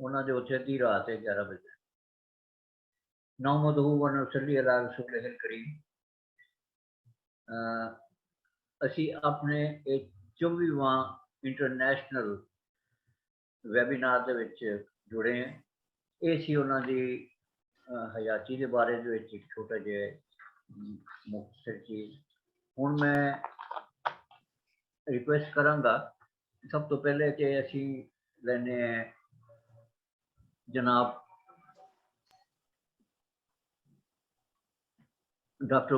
उन्होंने उत्थे अद्धी रात है 11 बजे नौमदहू वन सल्ली अला रसूलिहिल करीम असी अपने एक 24वां इंटरनेशनल वैबीनार दे विच जुड़े हैं। ये सी उन्हां दी हयाती के बारे एक छोटा जिहा मुख्तसर चीज़। हुण मैं रिक्वेस्ट करांगा सब तो पहले कि असी लैने जनाब डॉक्टर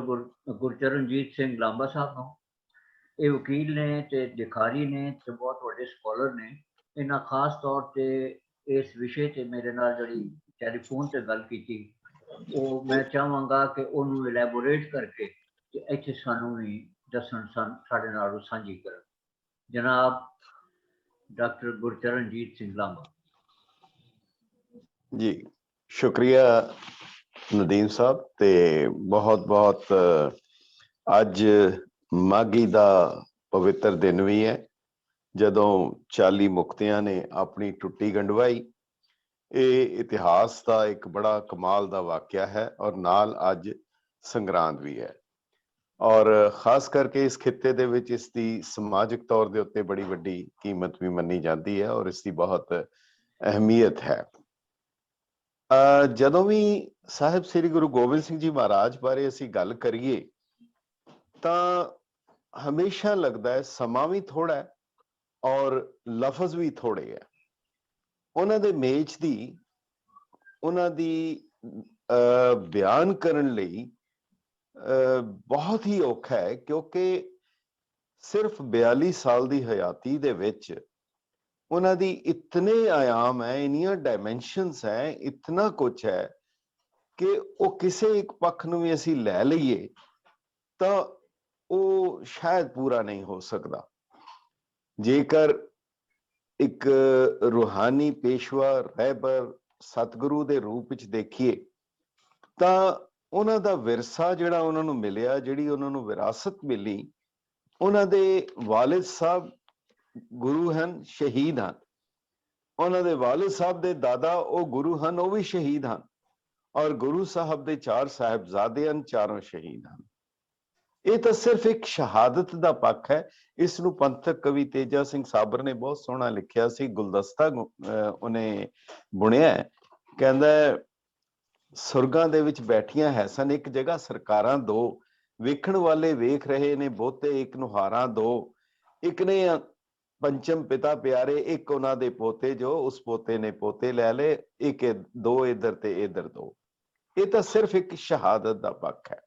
गुरचरणजीत सिंह लांबा साहब नूं। ये वकील ने ते लिखारी ने ते बहुत बड़े स्कॉलर ने। इन्हां खास तौर पर इस विषय से मेरे नाल जिहड़ी टैलीफोन से गल की वो मैं चाहांगा कि उन्होंने इलैबोरेट करके इत्थे सानू भी दसन साडे नाल सांझी करन। जनाब डॉक्टर गुरचरणजीत सिंह लांबा जी। शुक्रिया नदीम साहब। ते बहुत बहुत अज माघी दा पवित्र दिन भी है जदों 40 मुक्तियां ने अपनी टुट्टी गंढवाई। ये इतिहास का एक बड़ा कमाल का वाकया है और नाल अज संग्रांद भी है और खास करके इस खिते दे विच इसकी समाजिक तौर के उत्ते बड़ी वड्डी कीमत भी मनी जाती है और इसकी बहुत अहमियत है। जदों भी साहिब श्री गुरु गोबिंद सिंह जी महाराज बारे असी गल करिए तां हमेशा लगता है समा भी थोड़ा है और लफज भी थोड़े है। उन्हां दे मेज दी उन्हां दी बयान करन लई बहुत ही औखा है क्योंकि सिर्फ 42 साल की हयाती दे विच उन्हां दी इतने आयाम है, इन्नियां डायमेंशनस है, इतना कुछ है कि वो किसी एक पक्ष नूं भी असीं लै लईए तां वो शायद पूरा नहीं हो सकता। जेकर एक रूहानी पेशवा रहबर सतगुरु दे रूप विच देखिए तां उन्हां दा विरसा जिहड़ा उन्हां नूं मिलिया, जिहड़ी उन्हां नूं विरासत मिली, उन्हां दे वालिद साहब गुरु हैं, शहीद हैं। उन्हां दे वालिद साहब दे दादा वो गुरु हैं, वो भी शहीद हैं और गुरु साहब दे 4 साहिबजादे हैं, चारों शहीद हैं। ये तो सिर्फ एक शहादत का पक्ष है। इस नूं पंथक कवि तेजा सिंह साबर ने बहुत सोहना लिखिया सी, गुलदस्ता उन्हें बुनिया है। कहंदा सुरगां दे विच बैठियां है सन एक जगह सरकारां दो, वेखण वाले वेख रहे ने बहुते एक नुहारां दो, एक ने पंचम पिता प्यारे एक उन्हां दे पोते जो उस पोते ने पोते लै ले, एक दो इधर ते इधर दो। ये तो सिर्फ एक शहादत का पक्ष है।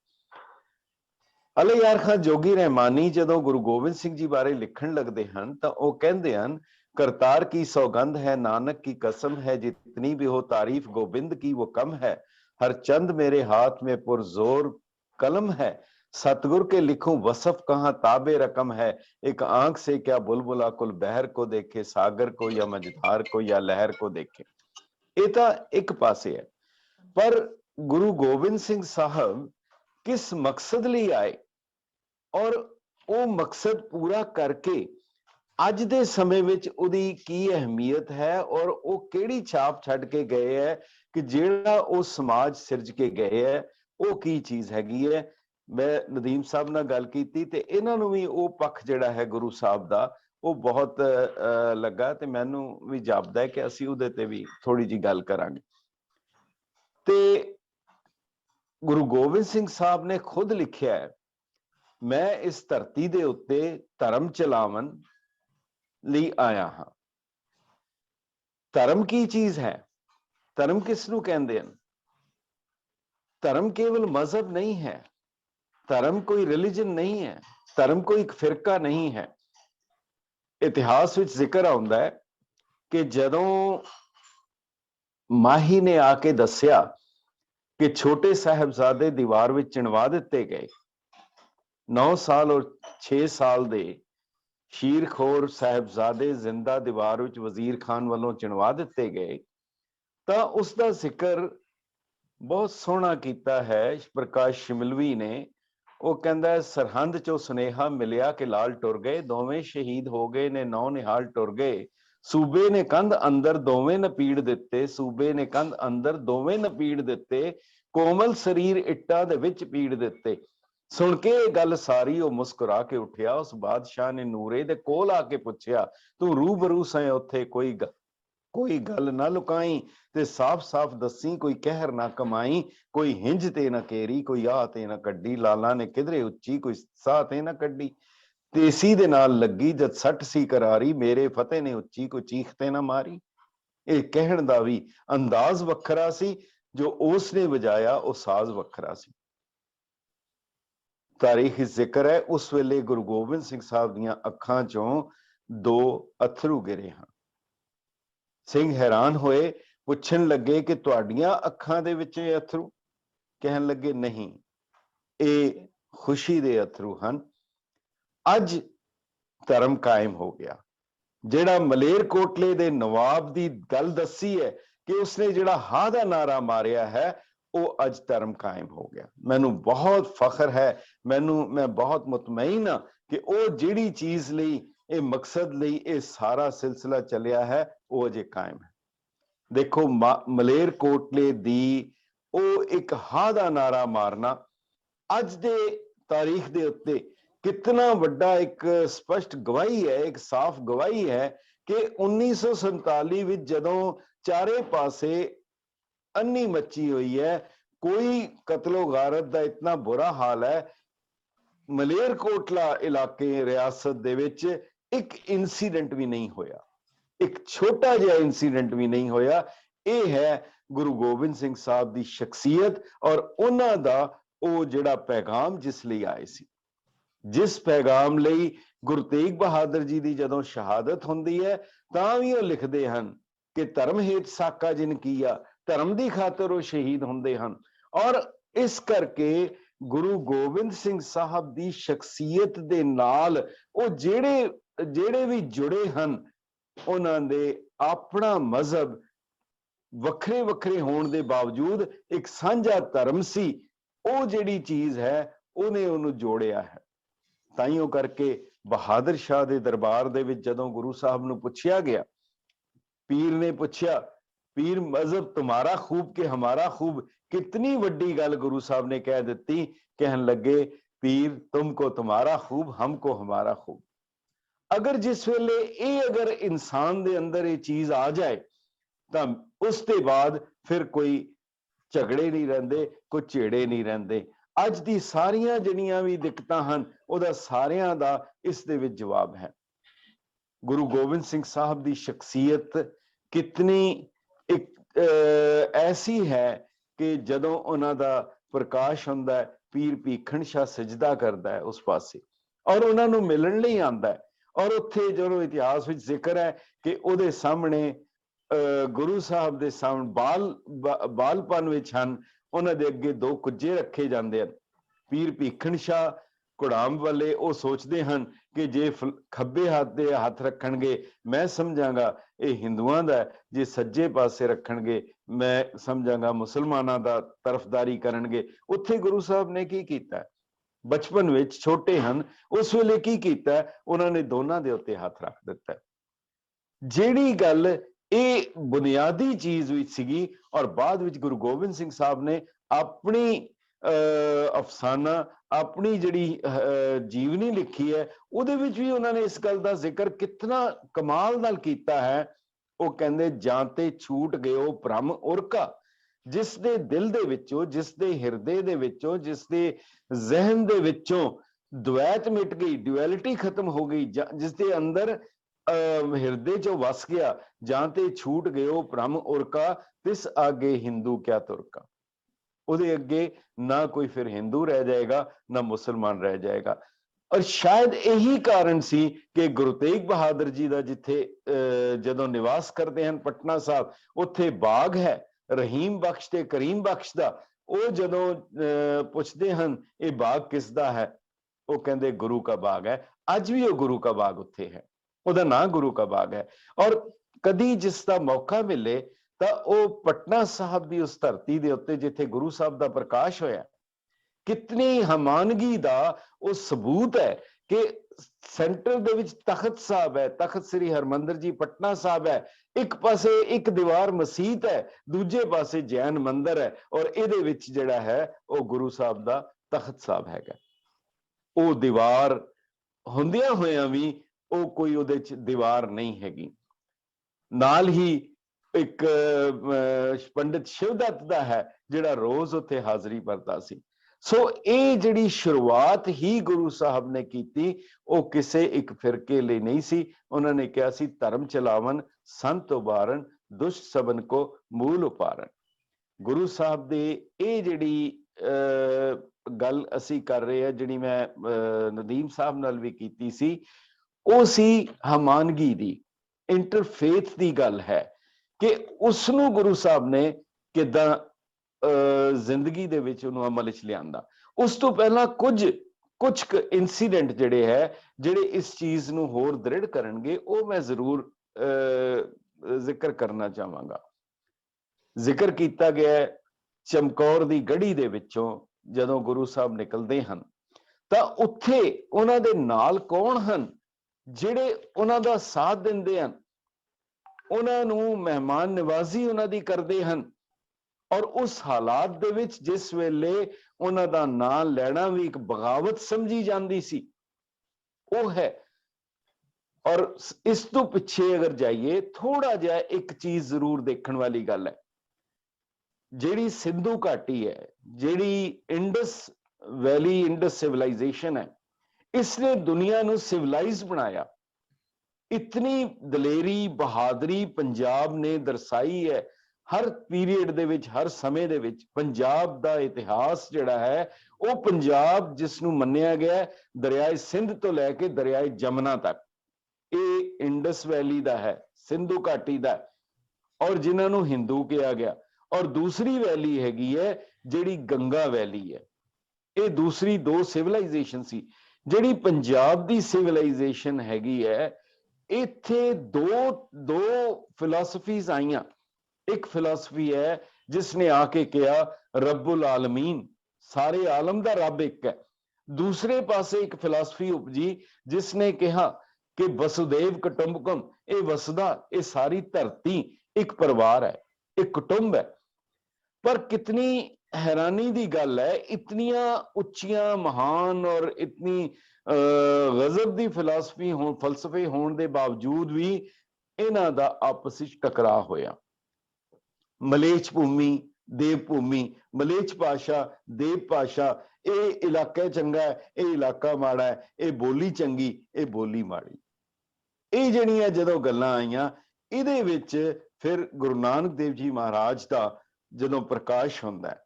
अली यार खां जोगी रहमानी जदों गुरु गोबिंद सिंह जी बारे लिखण लगदे हन तां ओह कहंदे हन, करतार की सौगंध है, नानक की कसम है, जितनी भी हो तारीफ गोबिंद की वो कम है। हर चंद मेरे हाथ में पुरजोर कलम है, सतगुर के लिखूं वसफ कहां ताबे रकम है। एक आंख से क्या बुलबुला कुल बहर को देखे, सागर को या मझधार को या लहर को देखे। ये तो एक पासे है, पर गुरु गोबिंद सिंह साहब किस मकसद लिए आए और वो मकसद पूरा करके अज दे समय विच उहदी की अहमियत है और वो केड़ी छाप छड्ड के गए है कि जेड़ा वो समाज सिरज के गए है वो की चीज हैगी है। मैं नदीम साहब नाल गल कीती ते इन्हां नूं भी वो पक्ष जिहड़ा है गुरु साहब दा वो बहुत लगा ते मैनूं भी जापदा है कि असीं उहदे ते भी थोड़ी जी गल करांगे। ते गुरु गोबिंद सिंह साहब ने खुद लिखिया है, मैं इस धरती दे उत्ते धर्म चलावन ਲਈ आया हाँ। धर्म की चीज है? धर्म किसनूं कहंदे हन? धर्म केवल मजहब नहीं है, धर्म कोई रिलीजन नहीं है, धर्म कोई एक फिरका नहीं है। इतिहास विच जिक्र आउंदा है कि जदों माही ने आके दस्सिया कि छोटे साहिबजादे दीवार विच चिणवा दिते गए, 9 साल और 6 साल दे शीरखोर साहिबजादे जिंदा दीवार विच वजीर खान वालों चिणवा दिते गए, तां उसका जिक्र बहुत सोहना कीता है प्रकाश शिमलवी ने। वो कहंदा है, सरहंद चो सुनेहा मिलिया कि लाल टुर गए, दोवें शहीद हो गए ने 9 निहाल टुर गए, सूबे ने कंध अंदर दोवें नपीड़ दिते, सूबे ने कंध अंदर दोवें नपीड़ दिते, कोमल शरीर इट्टां दे विच पीड़ दिते। सुन के ये गल सारी वो मुस्कुरा के उठिया। उस बादशाह ने नूरे दे कोल आके पुछया, तू रूबरू सै उत्थे कोई गल ना लुकाई, ते साफ साफ दसी कोई कहर ना कमाई, कोई हिंज ते ना केरी, कोई आह ते ना कड्डी, लाला ने किधरे उच्ची कोई साह ते ना कड्डी, तेसी दे नाल लगी जद सट सी करारी, मेरे फतेह ने उच्ची कोई चीख ते ना मारी। ये कहण दा भी अंदाज वखरा सी, जो उसने वजाया वो साज वखरा सी। तारीख जिक्र है उस वेले गुरु गोबिंद सिंह साहब दियां अखां चों 2 अथरू गिरे हैं। सिंह हैरान होए, पुछण लगे कि तुहाडियां अखां दे विच ये अथरू? कहण लगे नहीं, ये खुशी दे अथरू हन। अज धर्म कायम हो गया। जेड़ा मलेरकोटले दे नवाब दी गल दसी है कि उसने जेड़ा हा दा नारा मारिया है, वो अज धर्म कायम हो गया। मैनू बहुत फख्र है, मैं बहुत मुतमईन हाँ कि वो जिहड़ी चीज लई, ये मकसद लई ये सारा सिलसिला चलिया है, वो अजे कायम है। देखो मलेरकोटले दी वो एक हा दा नारा मारना अज दे तारीख दे उत्ते कितना वड्डा एक स्पष्ट गवाही है, एक साफ गवाही है कि 1947 विच जदों चारे पासे अन्नी मची हुई है, कोई कत्लो गारत दा इतना बुरा हाल है, मलेरकोटला इलाके रियासत दे विच एक इंसीडेंट भी नहीं होया, एक छोटा जिहा इंसीडेंट भी नहीं होया। ये है गुरु गोबिंद सिंह साहब दी शख्सियत और उन्हां दा ओ जिहड़ा पैगाम जिस लई आए सी। जिस पैगाम लई गुरु तेग बहादुर जी दी जदों शहादत हुंदी है तां भी वो लिखदे हन कि धर्म हेठ साका जिन किया, धर्म दी खातर वो शहीद हुंदे हन। और इस करके गुरु गोबिंद सिंह साहब दी शख्सियत दे नाल वो जेड़े भी जुड़े हन, उन्हां दे अपना मजहब वखरे वखरे होने के बावजूद एक साझा धर्म सी, वो जिहड़ी चीज है उन्हें उन्होंने जोड़िया है। ताइयों करके बहादुर शाह दे दरबार दे विच जदों गुरु साहब नूं पुछया गया, पीर ने पूछया, पीर मजहब तुम्हारा खूब कि हमारा खूब? कितनी वड्डी गल गुरु साहब ने कह दी। कहन लगे, पीर तुमको तुम्हारा खूब, हमको हमारा खूब। अगर जिस वेले ये अगर इंसान दे अंदर ये चीज आ जाए तो उसके बाद फिर कोई झगड़े नहीं रहंदे, कोई झेड़े नहीं रहंदे। अज दी सारियां जिहड़ियां भी दिक्कतां हन, उहदा सारियां दा इस दे विच जवाब है। गुरु गोबिंद सिंह साहब दी शख्सियत कितनी एक ऐसी है कि जदों उन्हां दा प्रकाश हुंदा है, पीर भीखण शाह सजदा करदा है उस पासे और उन्हां नूं मिलण लई आंदा है। और उत्थे जो इतिहास विच जिक्र है कि उहदे सामने गुरु साहब दे सामने बालपन विच हन, उन्हां दे अगे 2 कुज्जे रखे जांदे हन। पीर भीखण शाह कुड़ाम वाले वो सोचते हैं कि जे खब्बे हाथ दे हाथ रखणगे मैं समझांगा ये हिंदुआं दा, जे सज्जे पासे रखणगे मैं समझांगा मुसलमानां दा तरफदारी करनगे। उत्थे गुरु साहब ने की कीता? बचपन विच छोटे हन, उस वेले की कीता? उन्होंने दोनों दे उत्ते हाथ रख दिता। जेड़ी गल ये बुनियादी चीज विच सीगी और बाद विच गुरु गोबिंद सिंह साहब ने अपनी अफसाना अपनी जिहड़ी जीवनी लिखी है उहदे विच भी उन्होंने इस गल दा जिक्र कितना कमाल नाल कीता है। वो कहंदे जाते छूट गयो भ्रम उरका, जिस दे दिल दे विचों, जिस दे हिरदे दे विचों, जिस दे जहन दे विचों द्वैत मिट गई, ड्युअलिटी खत्म हो गई, जिस दे अंदर हिरदे चो वस गया, जाते छूट गयो भ्रम उरका, तिस आगे हिंदू क्या तुरका। उहदे अगे ना कोई फिर हिंदू रह जाएगा ना मुसलमान रह जाएगा। और शायद यही कारण सी कि गुरु तेग बहादुर जी का जिथे जदों निवास करते हैं पटना साहब, उत्थे बाग है रहीम बख्श ते करीम बख्श दा। वो जदों पुछते हैं ये बाग किसदा है, वो कहंदे गुरु का बाग है। अज भी वो गुरु का बाग उत्थे है, उहदा नाम गुरु का बाग है। और कदी जिसका मौका मिले तो वो पटना साहब की उस धरती के उत्ते जिथे गुरु साहब का प्रकाश होया, कितनी हमानगी दा वो सबूत है कि ਸੈਂਟਰ ਦੇ ਵਿੱਚ ਤਖਤ ਸਾਹਿਬ ਹੈ, ਤਖਤ ਸ੍ਰੀ ਹਰਮੰਦਰ ਜੀ ਪਟਨਾ ਸਾਹਿਬ ਹੈ, ਇੱਕ ਪਾਸੇ ਇੱਕ ਦੀਵਾਰ ਮਸਜਿਦ ਹੈ, ਦੂਜੇ ਪਾਸੇ ਜੈਨ ਮੰਦਿਰ ਹੈ, ਔਰ ਇਹਦੇ ਵਿੱਚ ਜਿਹੜਾ ਹੈ ਉਹ ਗੁਰੂ ਸਾਹਿਬ ਦਾ ਤਖਤ ਸਾਹਿਬ ਹੈਗਾ। ਉਹ ਦੀਵਾਰ ਹੁੰਦਿਆਂ ਹੋਇਆਂ ਵੀ ਉਹ ਕੋਈ ਉਹਦੇ ਚ ਦੀਵਾਰ ਨਹੀਂ ਹੈਗੀ। ਨਾਲ ਹੀ ਇੱਕ ਪੰਡਿਤ ਸ਼ਿਵਦੱਤ ਦਾ ਹੈ ਜਿਹੜਾ ਰੋਜ਼ ਉੱਥੇ ਹਾਜ਼ਰੀ ਭਰਦਾ ਸੀ। ਸੋ ਇਹ ਜਿਹੜੀ ਸ਼ੁਰੂਆਤ ਹੀ ਗੁਰੂ ਸਾਹਿਬ ਨੇ ਕੀਤੀ ਉਹ ਕਿਸੇ ਇੱਕ ਫਿਰਕੇ ਲਈ ਨਹੀਂ ਸੀ। ਉਹਨਾਂ ਨੇ ਕਿਹਾ ਸੀ ਧਰਮ ਚਲਾਵਨ ਸੰਤ ਉਬਾਰਨ ਦੁਸ਼ਟ ਸਬਨ ਕੋ ਮੂਲ ਉਪਾਰਨ। ਗੁਰੂ ਸਾਹਿਬ ਦੇ ਇਹ ਜਿਹੜੀ ਗੱਲ ਅਸੀਂ ਕਰ ਰਹੇ ਹਾਂ, ਜਿਹੜੀ ਮੈਂ ਨਦੀਮ ਸਾਹਿਬ ਨਾਲ ਵੀ ਕੀਤੀ ਸੀ, ਉਹ ਸੀ ਹਮਾਨਗੀ ਦੀ, ਇੰਟਰਫੇਥ ਦੀ ਗੱਲ ਹੈ ਕਿ ਉਸ ਨੂੰ ਗੁਰੂ ਸਾਹਿਬ ਨੇ ਕਿੱਦਾਂ ਜ਼ਿੰਦਗੀ ਦੇ ਵਿੱਚ ਉਹਨੂੰ ਅਮਲ ਵਿੱਚ ਲਿਆਂਦਾ। ਉਸ ਤੋਂ ਪਹਿਲਾਂ ਕੁਝ ਇਨਸੀਡੈਂਟ ਜਿਹੜੇ ਹੈ ਜਿਹੜੇ ਇਸ ਚੀਜ਼ ਨੂੰ ਹੋਰ ਦ੍ਰਿੜ ਕਰਨਗੇ, ਉਹ ਮੈਂ ਜ਼ਰੂਰ ਜ਼ਿਕਰ ਕਰਨਾ ਚਾਹਾਂਗਾ। ਜ਼ਿਕਰ ਕੀਤਾ ਗਿਆ ਚਮਕੌਰ ਦੀ ਗੜੀ ਦੇ ਵਿੱਚੋਂ ਜਦੋਂ ਗੁਰੂ ਸਾਹਿਬ ਨਿਕਲਦੇ ਹਨ ਤਾਂ ਉੱਥੇ ਉਹਨਾਂ ਦੇ ਨਾਲ ਕੌਣ ਹਨ ਜਿਹੜੇ ਉਹਨਾਂ ਦਾ ਸਾਥ ਦਿੰਦੇ ਹਨ, ਉਹਨਾਂ ਨੂੰ ਮਹਿਮਾਨ ਨਿਵਾਜ਼ੀ ਉਹਨਾਂ ਦੀ ਕਰਦੇ ਹਨ। ਔਰ ਉਸ ਹਾਲਾਤ ਦੇ ਵਿੱਚ ਜਿਸ ਵੇਲੇ ਉਹਨਾਂ ਦਾ ਨਾਂ ਲੈਣਾ ਵੀ ਇੱਕ ਬਗਾਵਤ ਸਮਝੀ ਜਾਂਦੀ ਸੀ, ਉਹ ਹੈ। ਔਰ ਇਸ ਤੋਂ ਪਿੱਛੇ ਅਗਰ ਜਾਈਏ, ਥੋੜਾ ਜਿਹਾ ਇੱਕ ਚੀਜ਼ ਜ਼ਰੂਰ ਦੇਖਣ ਵਾਲੀ ਗੱਲ ਹੈ। ਜਿਹੜੀ ਸਿੰਧੂ ਘਾਟੀ ਹੈ, ਜਿਹੜੀ ਇੰਡਸ ਵੈਲੀ, ਇੰਡਸ ਸਿਵਲਾਈਜੇਸ਼ਨ ਹੈ, ਇਸਨੇ ਦੁਨੀਆ ਨੂੰ ਸਿਵਲਾਈਜ਼ ਬਣਾਇਆ। ਇਤਨੀ ਦਲੇਰੀ ਬਹਾਦਰੀ ਪੰਜਾਬ ਨੇ ਦਰਸਾਈ ਹੈ। ਹਰ ਪੀਰੀਅਡ ਦੇ ਵਿੱਚ, ਹਰ ਸਮੇਂ ਦੇ ਵਿੱਚ ਪੰਜਾਬ ਦਾ ਇਤਿਹਾਸ ਜਿਹੜਾ ਹੈ, ਉਹ ਪੰਜਾਬ ਜਿਸ ਨੂੰ ਮੰਨਿਆ ਗਿਆ ਦਰਿਆਏ ਸਿੰਧ ਤੋਂ ਲੈ ਕੇ ਦਰਿਆਏ ਜਮਨਾ ਤੱਕ, ਇਹ ਇੰਡਸ ਵੈਲੀ ਦਾ ਹੈ, ਸਿੰਧੂ ਘਾਟੀ ਦਾ, ਔਰ ਜਿਨ੍ਹਾਂ ਨੂੰ ਹਿੰਦੂ ਕਿਹਾ ਗਿਆ। ਔਰ ਦੂਸਰੀ ਵੈਲੀ ਹੈਗੀ ਹੈ ਜਿਹੜੀ ਗੰਗਾ ਵੈਲੀ ਹੈ। ਇਹ ਦੂਸਰੀ ਦੋ ਸਿਵਲਾਈਜੇਸ਼ਨ ਸੀ। ਜਿਹੜੀ ਪੰਜਾਬ ਦੀ ਸਿਵਲਾਈਜੇਸ਼ਨ ਹੈਗੀ ਹੈ, ਇੱਥੇ ਦੋ ਫਿਲਾਸਫੀਜ਼ ਆਈਆਂ। ਇੱਕ ਫਿਲਾਸਫੀ ਹੈ ਜਿਸ ਨੇ ਆ ਕੇ ਕਿਹਾ ਰੱਬੁਲ ਆਲਮੀਨ, ਸਾਰੇ ਆਲਮ ਦਾ ਰੱਬ ਇੱਕ ਹੈ। ਦੂਸਰੇ ਪਾਸੇ ਇੱਕ ਫਿਲਾਸਫੀ ਉਪਜੀ ਜਿਸ ਨੇ ਕਿਹਾ ਕਿ ਵਸੁਦੇਵ ਕੁਟੁੰਬਕਮ, ਇਹ ਵਸਦਾ, ਇਹ ਸਾਰੀ ਧਰਤੀ ਇੱਕ ਪਰਿਵਾਰ ਹੈ, ਇੱਕ ਕੁਟੁੰਬ ਹੈ। ਪਰ ਕਿਤਨੀ हैरानी ਦੀ ਗੱਲ ਹੈ, ਇਤਨੀਆਂ ਉੱਚੀਆਂ ਮਹਾਨ ਔਰ ਇਤਨੀ ਗਜ਼ਬ ਦੀ ਫਲਸਫੇ ਹੋਣ ਦੇ ਬਾਵਜੂਦ ਵੀ ਇਹਨਾਂ ਦਾ ਆਪਸ ਵਿੱਚ ਟਕਰਾਅ ਹੋਇਆ। ਮਲੇਛ ਭੂਮੀ, ਦੇਵ ਭੂਮੀ, ਮਲੇਛ ਭਾਸ਼ਾ, ਦੇਵ ਭਾਸ਼ਾ, ਇਹ ਇਲਾਕਾ ਚੰਗਾ ਹੈ, ਇਹ ਇਲਾਕਾ ਮਾੜਾ ਹੈ, ਇਹ ਬੋਲੀ ਚੰਗੀ, ਇਹ ਬੋਲੀ ਮਾੜੀ। ਇਹ ਜਿਹੜੀਆਂ ਜਦੋਂ ਗੱਲਾਂ ਆਈਆਂ, ਇਹਦੇ ਵਿੱਚ ਫਿਰ ਗੁਰੂ ਨਾਨਕ ਦੇਵ ਜੀ ਮਹਾਰਾਜ ਦਾ ਜਦੋਂ ਪ੍ਰਕਾਸ਼ ਹੁੰਦਾ ਹੈ,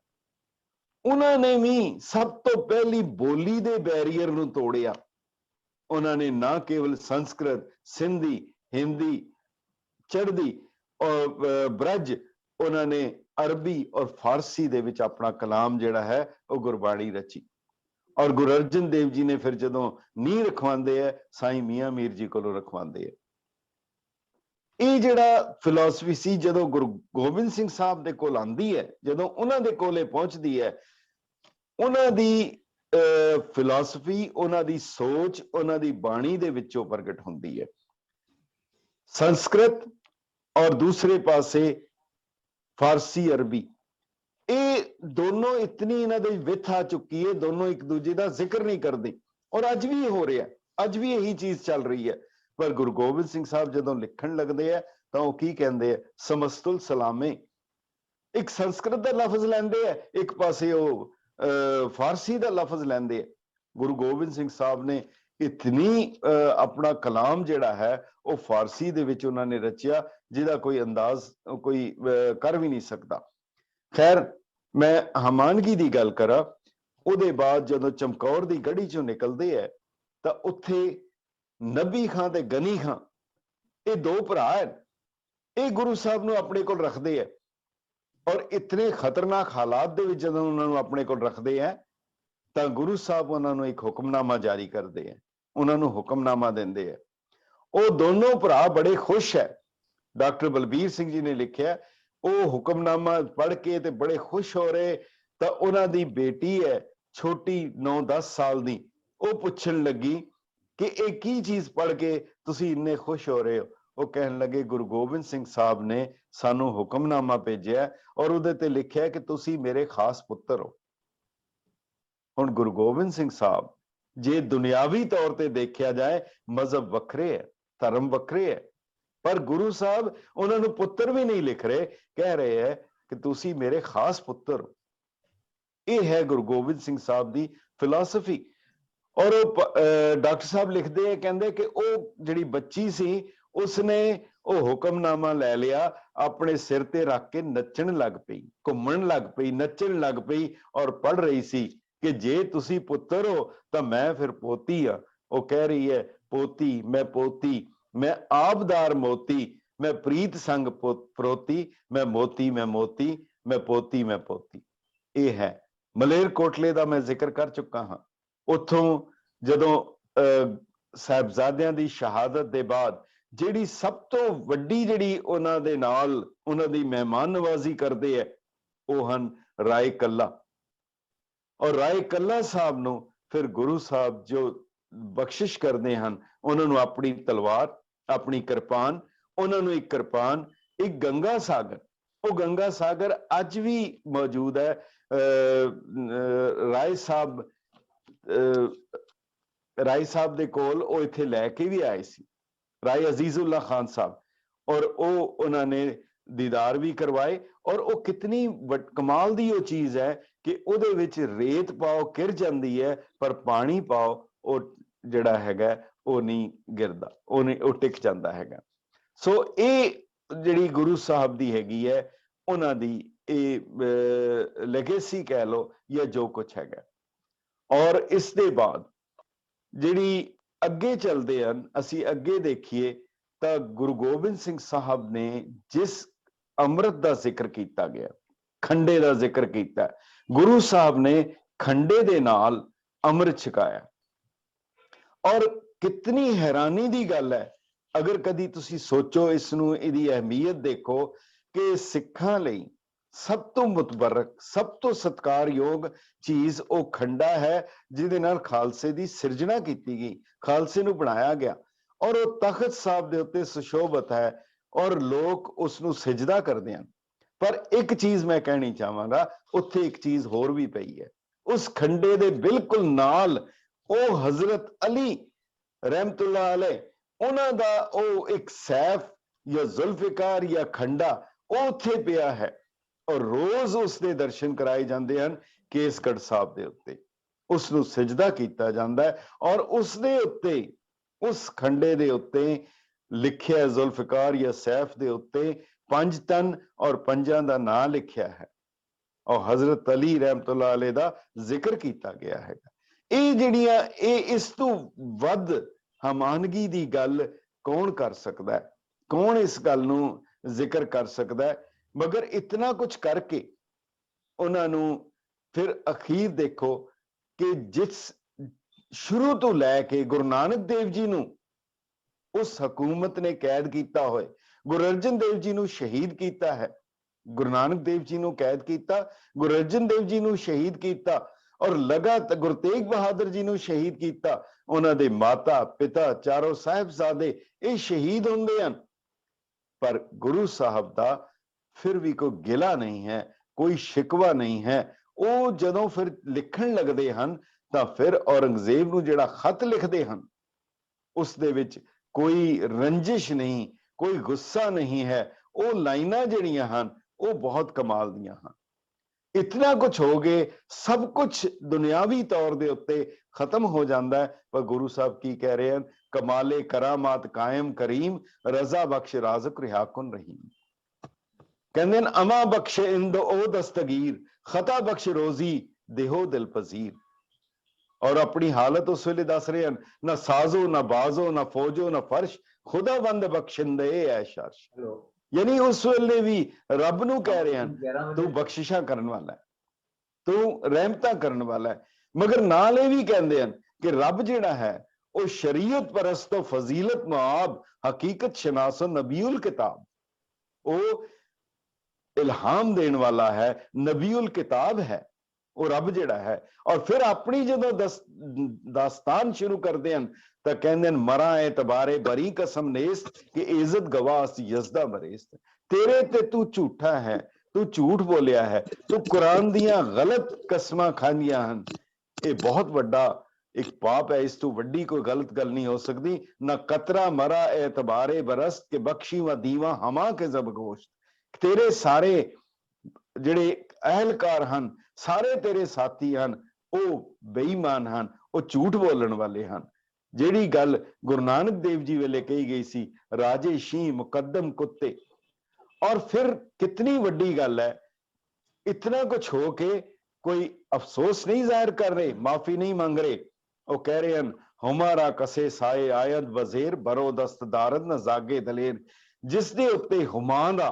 ਉਹਨਾਂ ਨੇ ਵੀ ਸਭ ਤੋਂ ਪਹਿਲੀ ਬੋਲੀ ਦੇ ਬੈਰੀਅਰ ਨੂੰ ਤੋੜਿਆ। ਉਹਨਾਂ ਨੇ ਨਾ ਕੇਵਲ ਸੰਸਕ੍ਰਿਤ, ਸਿੰਧੀ, ਹਿੰਦੀ, ਚੜ੍ਹਦੀ ਔਰ ਬ੍ਰਜ, ਉਹਨਾਂ ਨੇ ਅਰਬੀ ਔਰ ਫਾਰਸੀ ਦੇ ਵਿੱਚ ਆਪਣਾ ਕਲਾਮ ਜਿਹੜਾ ਹੈ ਉਹ ਗੁਰਬਾਣੀ ਰਚੀ। ਔਰ ਗੁਰੂ ਅਰਜਨ ਦੇਵ ਜੀ ਨੇ ਫਿਰ ਜਦੋਂ ਨੀਂਹ ਰਖਵਾਉਂਦੇ ਹੈ, ਸਾਈਂ ਮੀਆਂ ਮੀਰ ਜੀ ਕੋਲੋਂ ਰਖਵਾਉਂਦੇ ਹੈ। ਇਹ ਜਿਹੜਾ ਫਿਲਾਸਫੀ ਸੀ ਜਦੋਂ ਗੁਰੂ ਗੋਬਿੰਦ ਸਿੰਘ ਸਾਹਿਬ ਦੇ ਕੋਲ ਆਉਂਦੀ ਹੈ, ਜਦੋਂ ਉਹਨਾਂ ਦੇ ਕੋਲੇ ਪਹੁੰਚਦੀ ਹੈ, ਉਹਨਾਂ ਦੀ ਫਿਲਾਸਫੀ, ਉਹਨਾਂ ਦੀ ਸੋਚ, ਉਹਨਾਂ ਦੀ ਬਾਣੀ ਦੇ ਵਿੱਚੋਂ ਪ੍ਰਗਟ ਹੁੰਦੀ ਹੈ। ਸੰਸਕ੍ਰਿਤ ਔਰ ਦੂਸਰੇ ਪਾਸੇ ਫਾਰਸੀ, ਅਰਬੀ, ਇਹ ਦੋਨੋਂ ਇਤਨੀ ਇਹਨਾਂ ਦੇ ਵਿੱਥ ਆ ਚੁੱਕੀ ਹੈ, ਦੋਨੋਂ ਇੱਕ ਦੂਜੇ ਦਾ ਜ਼ਿਕਰ ਨਹੀਂ ਕਰਦੇ। ਔਰ ਅੱਜ ਵੀ ਹੋ ਰਿਹਾ, ਅੱਜ ਵੀ ਇਹੀ ਚੀਜ਼ ਚੱਲ ਰਹੀ ਹੈ। ਪਰ ਗੁਰੂ ਗੋਬਿੰਦ ਸਿੰਘ ਸਾਹਿਬ ਜਦੋਂ ਲਿਖਣ ਲੱਗਦੇ ਆ ਤਾਂ ਉਹ ਕੀ ਕਹਿੰਦੇ ਆ? ਸਮਸਤੁਲ ਸਲਾਮੇ। ਇੱਕ ਸੰਸਕ੍ਰਿਤ ਦਾ ਲਫ਼ਜ਼ ਲੈਂਦੇ ਆ, ਇੱਕ ਪਾਸੇ ਉਹ ਫਾਰਸੀ ਦਾ ਲਫ਼ਜ਼ ਲੈਂਦੇ ਆ। ਗੁਰੂ ਗੋਬਿੰਦ ਸਿੰਘ ਸਾਹਿਬ ਨੇ ਇਤਨੀ ਆਪਣਾ ਕਲਾਮ ਜਿਹੜਾ ਹੈ ਉਹ ਫਾਰਸੀ ਦੇ ਵਿੱਚ ਉਹਨਾਂ ਨੇ ਰਚਿਆ, ਜਿਹਦਾ ਕੋਈ ਅੰਦਾਜ਼ ਕੋਈ ਕਰ ਵੀ ਨਹੀਂ ਸਕਦਾ। ਖੈਰ, ਮੈਂ ਹਮਾਨਗੀ ਦੀ ਗੱਲ ਕਰਾਂ, ਉਹਦੇ ਬਾਅਦ ਜਦੋਂ ਚਮਕੌਰ ਦੀ ਗੜੀ ਚੋਂ ਨਿਕਲਦੇ ਹੈ ਤਾਂ ਉੱਥੇ ਨਬੀ ਖਾਂ ਤੇ ਗਨੀ ਖਾਂ, ਇਹ ਦੋ ਭਰਾ ਹਨ, ਇਹ ਗੁਰੂ ਸਾਹਿਬ ਨੂੰ ਆਪਣੇ ਕੋਲ ਰੱਖਦੇ ਹੈ। ਔਰ ਇਤਨੇ ਖਤਰਨਾਕ ਹਾਲਾਤ ਦੇ ਵਿੱਚ ਜਦੋਂ ਉਹਨਾਂ ਨੂੰ ਆਪਣੇ ਕੋਲ ਰੱਖਦੇ ਹੈ ਤਾਂ ਗੁਰੂ ਸਾਹਿਬ ਉਹਨਾਂ ਨੂੰ ਇੱਕ ਹੁਕਮਨਾਮਾ ਜਾਰੀ ਕਰਦੇ ਹੈ, ਉਹਨਾਂ ਨੂੰ ਹੁਕਮਨਾਮਾ ਦਿੰਦੇ ਹੈ। ਉਹ ਦੋਨੋਂ ਭਰਾ ਬੜੇ ਖੁਸ਼ ਹੈ। ਡਾਕਟਰ ਬਲਬੀਰ ਸਿੰਘ ਜੀ ਨੇ ਲਿਖਿਆ, ਉਹ ਹੁਕਮਨਾਮਾ ਪੜ੍ਹ ਕੇ ਤੇ ਬੜੇ ਖੁਸ਼ ਹੋ ਰਹੇ। ਤਾਂ ਉਹਨਾਂ ਦੀ ਬੇਟੀ ਹੈ ਛੋਟੀ, 9-10 ਸਾਲ ਦੀ, ਉਹ ਪੁੱਛਣ ਲੱਗੀ कि एक ही चीज पढ़ के तुसी इन्ने खुश हो रहे हो। वो कहन लगे गुरु गोबिंद सिंह साहब ने सानू हुक्मनामा भेजिया और उहदे ते लिखिया कि तुसी मेरे खास पुत्र हो। हुण गुरु गोबिंद सिंह साहब जे दुनियावी तौर ते देखिया जाए मजहब वखरे है, धर्म वखरे है, पर गुरु साहब उन्होंने पुत्र भी नहीं लिख रहे, कह रहे हैं कि तुसी मेरे खास पुत्र हो। ये है गुरु गोबिंद सिंह साहब की फिलासफी। और डॉक्टर साहब लिखते हैं, कहते कि वो जिहड़ी बच्ची सी उसने वो हुक्मनामा लै लिया, अपने सिर ते रख के नचन लग पई, घूमन लग पई, नचन लग पई और पढ़ रही सी कि जे तुसी पुत्र हो तो मैं फिर पोती हाँ। वो कह रही है पोती, मैं पोती, मैं आपदार मोती, मैं प्रीत संग प्रोती, मैं मोती, मैं मोती, मैं पोती, मैं पोती। ये है मलेरकोटले का मैं जिक्र कर चुका हाँ। उथों जदों साहिबजादियां दी शहादत दे बाद ਜਿਹੜੀ ਸਭ ਤੋਂ ਵੱਡੀ ਜਿਹੜੀ ਉਹਨਾਂ ਦੇ ਨਾਲ ਉਹਨਾਂ ਦੀ ਮਹਿਮਾਨ ਨਵਾਜ਼ੀ ਕਰਦੇ ਹੈ ਉਹ ਹਨ ਰਾਏ ਕੱਲਾ। ਔਰ ਰਾਏ ਕੱਲਾ ਸਾਹਿਬ ਨੂੰ ਫਿਰ ਗੁਰੂ ਸਾਹਿਬ ਜੋ ਬਖਸ਼ਿਸ਼ ਕਰਦੇ ਹਨ, ਉਹਨਾਂ ਨੂੰ ਆਪਣੀ ਤਲਵਾਰ, ਆਪਣੀ ਕਿਰਪਾਨ, ਉਹਨਾਂ ਨੂੰ ਇੱਕ ਕਿਰਪਾਨ, ਇੱਕ ਗੰਗਾ ਸਾਗਰ। ਉਹ ਗੰਗਾ ਸਾਗਰ ਅੱਜ ਵੀ ਮੌਜੂਦ ਹੈ। ਰਾਏ ਸਾਹਿਬ ਦੇ ਕੋਲ ਉਹ ਇੱਥੇ ਲੈ ਕੇ ਵੀ ਆਏ ਸੀ, राय अजीजुल्ला खान साहब, और उन्होंने दीदार भी करवाए। और वो कितनी कमाल दी वो चीज है कि उहदे विच रेत पाओ गिर जाती है, पर पानी पाओ वो जिहड़ा हैगा वो नहीं गिरदा, वो टिक जाता हैगा। सो ये जिहड़ी गुरु साहब दी हैगी है उन्हां दी लेगेसी कह लो या जो कुछ हैगा। और इस दे बाद जिहड़ी ਅੱਗੇ ਚੱਲਦੇ ਹਨ, ਅਸੀਂ ਅੱਗੇ ਦੇਖੀਏ ਤਾਂ ਗੁਰੂ ਗੋਬਿੰਦ ਸਿੰਘ ਸਾਹਿਬ ਨੇ ਜਿਸ ਅੰਮ੍ਰਿਤ ਦਾ ਜ਼ਿਕਰ ਕੀਤਾ ਗਿਆ, ਖੰਡੇ ਦਾ ਜ਼ਿਕਰ ਕੀਤਾ, ਗੁਰੂ ਸਾਹਿਬ ਨੇ ਖੰਡੇ ਦੇ ਨਾਲ ਅੰਮ੍ਰਿਤ ਛਕਾਇਆ। ਔਰ ਕਿਤਨੀ ਹੈਰਾਨੀ ਦੀ ਗੱਲ ਹੈ, ਅਗਰ ਕਦੀ ਤੁਸੀਂ ਸੋਚੋ ਇਸ ਨੂੰ, ਇਹਦੀ ਅਹਿਮੀਅਤ ਦੇਖੋ ਕਿ ਸਿੱਖਾਂ ਲਈ ਸਭ ਤੋਂ ਮੁਤਬਰਕ, ਸਭ ਤੋਂ ਸਤਿਕਾਰਯੋਗ ਚੀਜ਼ ਉਹ ਖੰਡਾ ਹੈ ਜਿਹਦੇ ਨਾਲ ਖਾਲਸੇ ਦੀ ਸਿਰਜਣਾ ਕੀਤੀ ਗਈ, ਖਾਲਸੇ ਨੂੰ ਬਣਾਇਆ ਗਿਆ। ਔਰ ਉਹ ਤਖਤ ਸਾਹਿਬ ਦੇ ਉੱਤੇ ਸੁਸ਼ੋਭਤ ਹੈ ਔਰ ਲੋਕ ਉਸ ਨੂੰ ਸਜਦਾ ਕਰਦੇ ਹਨ। ਪਰ ਇੱਕ ਚੀਜ਼ ਮੈਂ ਕਹਿਣੀ ਚਾਹਾਂਗਾ, ਉੱਥੇ ਇੱਕ ਚੀਜ਼ ਹੋਰ ਵੀ ਪਈ ਹੈ। ਉਸ ਖੰਡੇ ਦੇ ਬਿਲਕੁਲ ਨਾਲ ਉਹ ਹਜ਼ਰਤ ਅਲੀ ਰਹਿਮਤੁल्लाह अलैह ਉਹਨਾਂ ਦਾ ਉਹ ਇੱਕ ਸੈਫ ਜਾਂ ਜ਼ੁਲਫਿਕਾਰ ਜਾਂ ਖੰਡਾ ਉਹ ਉੱਥੇ ਪਿਆ ਹੈ। और रोज उसके दर्शन कराए जाते हैं केसगढ़ साहब के उत्ते, उसनूं सजदा किया जाता है। और उसदे उत्ते, उस खंडे दे उत्ते लिखिया जुल्फिकार या सैफ दे उत्ते 5 तन और 5 दा नाम लिखिया है और हजरत अली रहमतुल्लाह अलैह दा जिक्र किया गया है। ये जिहड़ियां इस तों वध हमानगी दी गल कौन कर सकता है, कौन इस गल नूं जिक्र कर सकता है। मगर इतना कुछ करके उन्होंने फिर अखीर देखो कि जिस शुरू तो लैके गुरु नानक देव जी नूं उस हुकूमत ने कैद किया होए, गुरु अर्जन देव जी नूं शहीद किया है, गुरु नानक देव जी नूं कैद किया, गुरु अर्जन देव जी नूं शहीद किया और लगातार गुरु तेग बहादुर जी नूं शहीद किया। उन्हां दे माता पिता चारों साहिबजादे ये शहीद हुंदे हन, पर गुरु साहब दा फिर भी कोई गिला नहीं है, कोई शिकवा नहीं है। वो जदों फिर लिखण लगदे हन तां फिर औरंगजेब नूं जिहड़ा खत लिखदे हन उस दे विच कोई रंजिश नहीं, कोई गुस्सा नहीं है। वो लाइनां जिहड़ियां हन वो बहुत कमाल दियां हन। इतना कुछ हो गए, सब कुछ दुनियावी तौर दे उत्ते खत्म हो जाता है, पर गुरु साहब की कह रहे हैं, कमाले करामात कायम करीम, रजा बख्श राज़िक रिहाकुन रहीम। कहते हैं अमा बख्श इंद ओ दस्तगीर, खता बख्श रोजी देहो दिल पजीर। और अपनी हालत उस वेले दस रहे हैं, ना साजो ना बाजो ना फौजो ना फर्श, खुदा बंद बख्शिंदे ऐश अर्श। यानी उस वेले भी रब नूं कह रहे हैं तू बख्शिशां करन वाला है, तू रहमतां करन वाला है। मगर नाल ये भी कहते हैं कि रब जिहड़ा है वो शरीयत परस्तो फजीलत मुआब हकीकत शनासो नबीउल किताब, वो इल्हाम देने वाला है, नबीउल किताब है। ਉਹ ਰੱਬ ਜਿਹੜਾ ਹੈ। ਔਰ ਫਿਰ ਆਪਣੀ ਜਦੋਂ ਦਾਸਤਾਨ ਸ਼ੁਰੂ ਕਰਦੇ ਹਨ ਤਾਂ ਕਹਿੰਦੇ ਹਨ ਮਰਾਂ ਐਤਬਾਰੇ ਬਰੀ ਕਸਮ ਨੇਸ ਕਿ ਇੱਜ਼ਤ ਗਵਾਸ ਯਜ਼ਦਾ ਬਰੇਸ। ਤੇਰੇ ਤੇ ਤੂੰ ਝੂਠਾ ਹੈ, ਤੂੰ ਝੂਠ ਬੋਲਿਆ ਹੈ, ਤੂੰ ਕੁਰਾਨ ਦੀਆਂ ਗਲਤ ਕਸਮਾਂ ਖਾਂਦੀਆਂ ਹਨ। ਇਹ ਬਹੁਤ ਵੱਡਾ ਇੱਕ ਪਾਪ ਹੈ, ਇਸ ਤੋਂ ਵੱਡੀ ਕੋਈ ਗਲਤ ਗੱਲ ਨਹੀਂ ਹੋ ਸਕਦੀ। ਨਾ ਕਤਰਾ ਮਰਾ ਐਤਬਾਰੇ ਬਰਸ ਕੇ ਬਖਸ਼ੀ व ਦੀਵਾ ਹਮਾ ਕੇ ਜ਼ਬਗੋਸ਼। ਤੇਰੇ ਸਾਰੇ ਜਿਹੜੇ ਅਹਿਲਕਾਰ ਹਨ, ਸਾਰੇ ਤੇਰੇ ਸਾਥੀ ਹਨ, ਉਹ ਬੇਈਮਾਨ ਹਨ, ਉਹ ਝੂਠ ਬੋਲਣ ਵਾਲੇ ਹਨ। ਜਿਹੜੀ ਗੱਲ ਗੁਰੂ ਨਾਨਕ ਦੇਵ ਜੀ ਵੇਲੇ ਕਹੀ ਗਈ ਸੀ, ਰਾਜੇ ਸ਼ੀਂ ਮੁਕੱਦਮ ਕੁੱਤੇ। ਔਰ ਫਿਰ ਕਿਤਨੀ ਵੱਡੀ ਗੱਲ ਹੈ, इतना कुछ हो के कोई अफसोस नहीं जाहिर कर रहे, माफी नहीं मांग रहे। वो कह रहे हैं हमारा कसे साए आयत वजीर बरो दस्तदारद न जागे दलेर। जिसदे उत्ते हुमा दा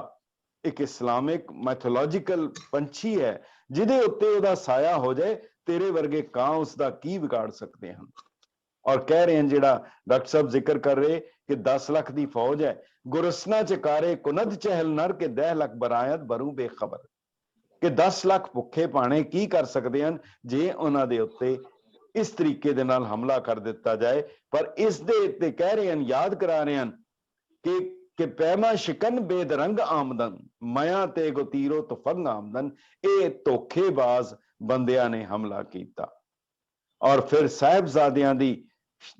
एक इस्लामिक मैथोलॉजिकल पंछी है, जिदे उत्ते ओदा साया हो जाए, तेरे वर्गे कां उसदा की बिगाड़ सकते हैं। और कह रहे हैं जेड़ा डॉक्टर साहब जिक्र कर रहे कि 10 लाख दी फौज है, गुरसना चकारे कुनद चहल नर के 10 लाख बरायत बरू बेखबर। कि 10 ਲੱਖ ਭੁੱਖੇ ਪਾਣੇ ਕੀ ਕਰ ਸਕਦੇ ਹਨ ਜੇ ਉਹਨਾਂ ਦੇ ਉੱਤੇ ਇਸ ਤਰੀਕੇ ਦੇ ਨਾਲ ਹਮਲਾ ਕਰ ਦਿੱਤਾ ਜਾਏ। ਪਰ ਇਸ ਦੇ ਉੱਤੇ ਕਹਿ ਰਹੇ ਹਨ, ਯਾਦ ਕਰਾ ਰਹੇ ਹਨ ਕਿ ਪੈਮਾ ਸ਼ਿਕਨ ਬੇਦਰੰਗ ਆਮਦਨ ਮਾਇਆ ਤੇ ਗੁਤੀਰੋ ਤਫੰਗ ਆਮਦਨ। ਇਹ ਧੋਖੇਬਾਜ਼ ਬੰਦਿਆਂ ਨੇ ਹਮਲਾ ਕੀਤਾ। ਔਰ ਫਿਰ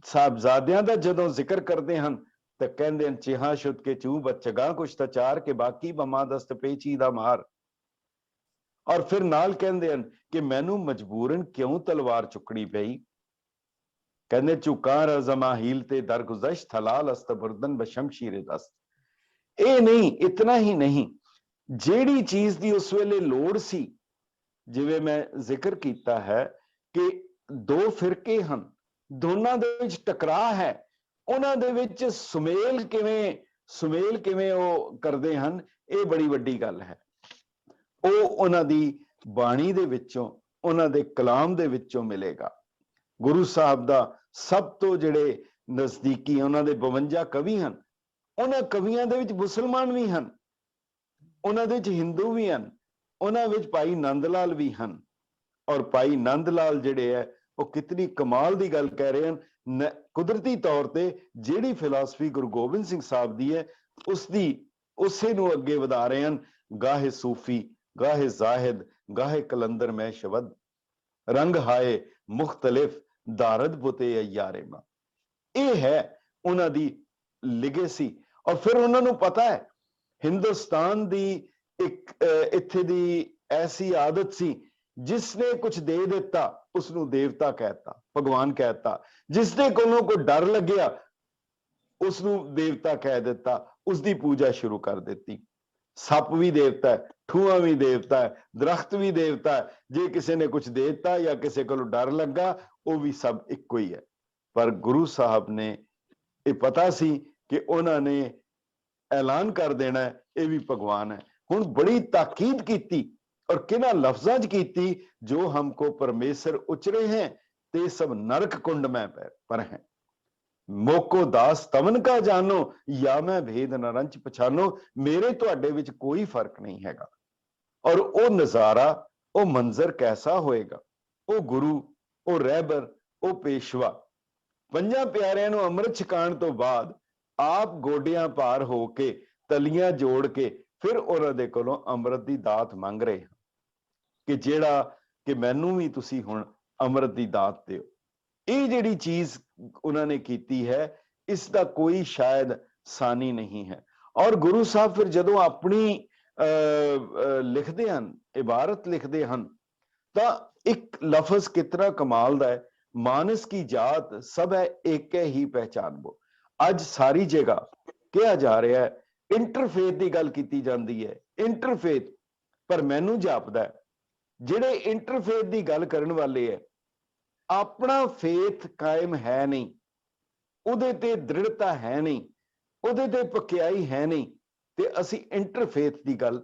ਸਾਹਿਬਜ਼ਾਦਿਆਂ ਦਾ ਜਦੋਂ ਜ਼ਿਕਰ ਕਰਦੇ ਹਨ ਤਾਂ ਕਹਿੰਦੇ ਹਨ ਚਿਹਾ ਸ਼ੁੱਧ ਕੇ ਚੂ ਬੱਚਗਾ ਕੁਛ ਤਾਂ ਚਾਰ ਕੇ ਬਾਕੀ ਬਮਾ ਦਸਤ ਪੇਚੀ ਦਾ ਮਾਰ। और फिर नाल कहंदे हन कि मैनू मजबूरन क्यों तलवार चुकनी पई। कहंदे चुका रज़मा हील ते दरगुज़श थलाल अस्त बुरदन बशमशीर दस्त। ए नहीं, इतना ही नहीं, जेड़ी चीज दी उस वेले लोड़ सी, जिवें मैं जिक्र कीता है कि दो फिरके हन, दोनां दे विच टकरा है, उन्हां दे विच सुमेल किवें ਉਹ ਕਰਦੇ ਹਨ, ਇਹ ਬੜੀ ਵੱਡੀ ਗੱਲ ਹੈ। ਉਹ ਉਹਨਾਂ ਦੀ ਬਾਣੀ ਦੇ ਵਿੱਚੋਂ, ਉਹਨਾਂ ਦੇ ਕਲਾਮ ਦੇ ਵਿੱਚੋਂ ਮਿਲੇਗਾ। ਗੁਰੂ ਸਾਹਿਬ ਦਾ ਸਭ ਤੋਂ ਜਿਹੜੇ ਨਜ਼ਦੀਕੀ ਉਹਨਾਂ ਦੇ 52 ਕਵੀ ਹਨ, ਉਹਨਾਂ ਕਵੀਆਂ ਦੇ ਵਿੱਚ ਮੁਸਲਮਾਨ ਵੀ ਹਨ, ਉਹਨਾਂ ਦੇ ਵਿੱਚ ਹਿੰਦੂ ਵੀ ਹਨ, ਉਹਨਾਂ ਵਿੱਚ ਭਾਈ ਨੰਦ ਲਾਲ ਵੀ ਹਨ। ਔਰ ਭਾਈ ਨੰਦ ਲਾਲ ਜਿਹੜੇ ਹੈ ਉਹ ਕਿਤਨੀ ਕਮਾਲ ਦੀ ਗੱਲ ਕਹਿ ਰਹੇ ਹਨ। ਕੁਦਰਤੀ ਤੌਰ ਤੇ ਜਿਹੜੀ ਫਿਲਾਸਫੀ ਗੁਰੂ ਗੋਬਿੰਦ ਸਿੰਘ ਸਾਹਿਬ ਦੀ ਹੈ ਉਸੇ ਨੂੰ ਅੱਗੇ ਵਧਾ ਰਹੇ ਹਨ। ਗਾਹੇ ਸੂਫੀ गाहे जाहिद गाहे कलंदर में शबद रंग हाए मुख्तलिफ दारद बुते यारे मां। ये है उन्हां दी लिगेसी। और फिर उन्हां नूं पता है हिंदुस्तान दी एक इत्थे दी ऐसी आदत सी, जिसने कुछ दे दिता उसनूं देवता कहता, भगवान कहता। जिसदे कोलों कोई डर लग्या उसनूं देवता कह दिता, उसदी पूजा शुरू कर दिती। सप भी देवता है, ठूआ भी देवता है, दरख्त भी देवता है। जे किसी ने कुछ दे दिता या किसी को डर लगा, वो भी सब इक्को ही है। पर गुरु साहब ने ये पता सी कि उन्होंने ऐलान कर देना है ये भी भगवान है। हुण बड़ी ताकीद की और किन्हां लफ्जां च कीती, जो हमको परमेश्वर उचरे हैं ते सब नरक कुंड में पर हैं। मोको दास तवन का जानो या मैं भेद नरंच पछानो। मेरे तुहाडे विच कोई फर्क नहीं हैगा। और वो नजारा, वो मंजर कैसा होएगा। वो गुरु, वो रहबर, वो पेशवा, 5 प्यारिਆਂ ਨੂੰ ਅੰਮ੍ਰਿਤ ਛਕਾਣ ਤੋਂ ਬਾਅਦ ਆਪ ਗੋਡਿਆਂ ਭਾਰ ਹੋ ਕੇ ਤਲੀਆਂ ਜੋੜ ਕੇ ਫਿਰ ਉਹਨਾਂ ਦੇ ਕੋਲੋਂ ਅੰਮ੍ਰਿਤ ਦੀ ਦਾਤ ਮੰਗ ਰਹੇ ਹਨ ਕਿ ਜਿਹੜਾ ਕਿ ਮੈਨੂੰ ਵੀ ਤੁਸੀਂ ਹੁਣ ਅੰਮ੍ਰਿਤ ਦੀ ਦਾਤ ਦਿਓ। ਇਹ ਜਿਹੜੀ ਚੀਜ਼ ਉਹਨਾਂ ਨੇ ਕੀਤੀ ਹੈ, ਇਸ ਦਾ ਕੋਈ ਸ਼ਾਇਦ ਸਾਨੀ ਨਹੀਂ ਹੈ। ਔਰ ਗੁਰੂ ਸਾਹਿਬ ਫਿਰ ਜਦੋਂ ਆਪਣੀ ਲਿਖਦੇ ਹਨ, ਇਬਾਰਤ ਲਿਖਦੇ ਹਨ, ਤਾਂ ਇੱਕ ਲਫ਼ਜ਼ ਕਿਤਨਾ ਕਮਾਲ ਦਾ ਹੈ। ਮਾਨਸ ਕੀ ਜਾਤ ਸਭ ਹੈ ਏਕੇ ਹੀ ਪਹਿਚਾਨਬੋ। ਅੱਜ ਸਾਰੀ ਜਗ੍ਹਾ ਕਿਹਾ ਜਾ ਰਿਹਾ ਹੈ, ਇੰਟਰਫੇਥ ਦੀ ਗੱਲ ਕੀਤੀ ਜਾਂਦੀ ਹੈ, ਇੰਟਰਫੇਥ। ਪਰ ਮੈਨੂੰ ਜਾਪਦਾ ਹੈ ਜਿਹੜੇ ਇੰਟਰਫੇਥ ਦੀ ਗੱਲ ਕਰਨ ਵਾਲੇ ਹੈ, ਆਪਣਾ ਫੇਥ ਕਾਇਮ ਹੈ ਨਹੀਂ, ਉਹਦੇ ਤੇ ਦ੍ਰਿੜਤਾ ਹੈ ਨਹੀਂ, ਉਹਦੇ ਤੇ ਪਕਿਆਈ ਹੈ ਨਹੀਂ, ਤੇ ਅਸੀਂ ਇੰਟਰਫੇਥ ਦੀ ਗੱਲ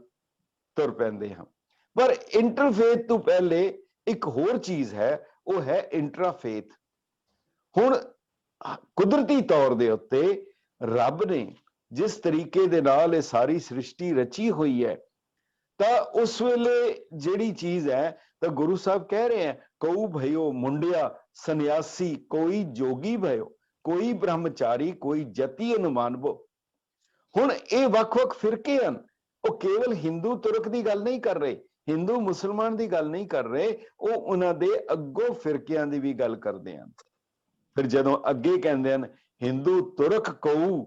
ਤੁਰ ਪੈਂਦੇ ਹਾਂ। ਪਰ ਇੰਟਰਫੇਥ ਤੋਂ ਪਹਿਲੇ ਇੱਕ ਹੋਰ ਚੀਜ਼ ਹੈ, ਉਹ ਹੈ ਇੰਟਰਾਫੇਥ। ਹੁਣ ਕੁਦਰਤੀ ਤੌਰ ਦੇ ਉੱਤੇ ਰੱਬ ਨੇ ਜਿਸ ਤਰੀਕੇ ਦੇ ਨਾਲ ਇਹ ਸਾਰੀ ਸ੍ਰਿਸ਼ਟੀ ਰਚੀ ਹੋਈ ਹੈ, ਤਾਂ ਉਸ ਵੇਲੇ ਜਿਹੜੀ ਚੀਜ਼ ਹੈ ਤਾਂ ਗੁਰੂ ਸਾਹਿਬ ਕਹਿ ਰਹੇ ਹੈ, ਕਉ ਭਇਓ ਮੁੰਡਿਆ ਸੰਨਿਆਸੀ, ਕੋਈ ਜੋਗੀ ਭਇਓ, ਕੋਈ ਬ੍ਰਹਮਚਾਰੀ, ਕੋਈ ਜਤੀ ਅਨੁਮਾਨਵੋ। ਹੁਣ ਇਹ ਵੱਖ-ਵੱਖ ਫਿਰਕੇ ਹਨ, ਉਹ ਕੇਵਲ ਹਿੰਦੂ ਤੁਰਕ ਦੀ ਗੱਲ ਨਹੀਂ ਕਰ ਰਹੇ, ਹਿੰਦੂ ਮੁਸਲਮਾਨ ਦੀ ਗੱਲ ਨਹੀਂ ਕਰ ਰਹੇ, ਉਹ ਉਹਨਾਂ ਦੇ ਅੱਗੋਂ ਫਿਰਕਿਆਂ ਦੀ ਵੀ ਗੱਲ ਕਰਦੇ ਹਨ। ਫਿਰ ਜਦੋਂ ਅੱਗੇ ਕਹਿੰਦੇ ਹਨ ਹਿੰਦੂ ਤੁਰਕ ਕਉ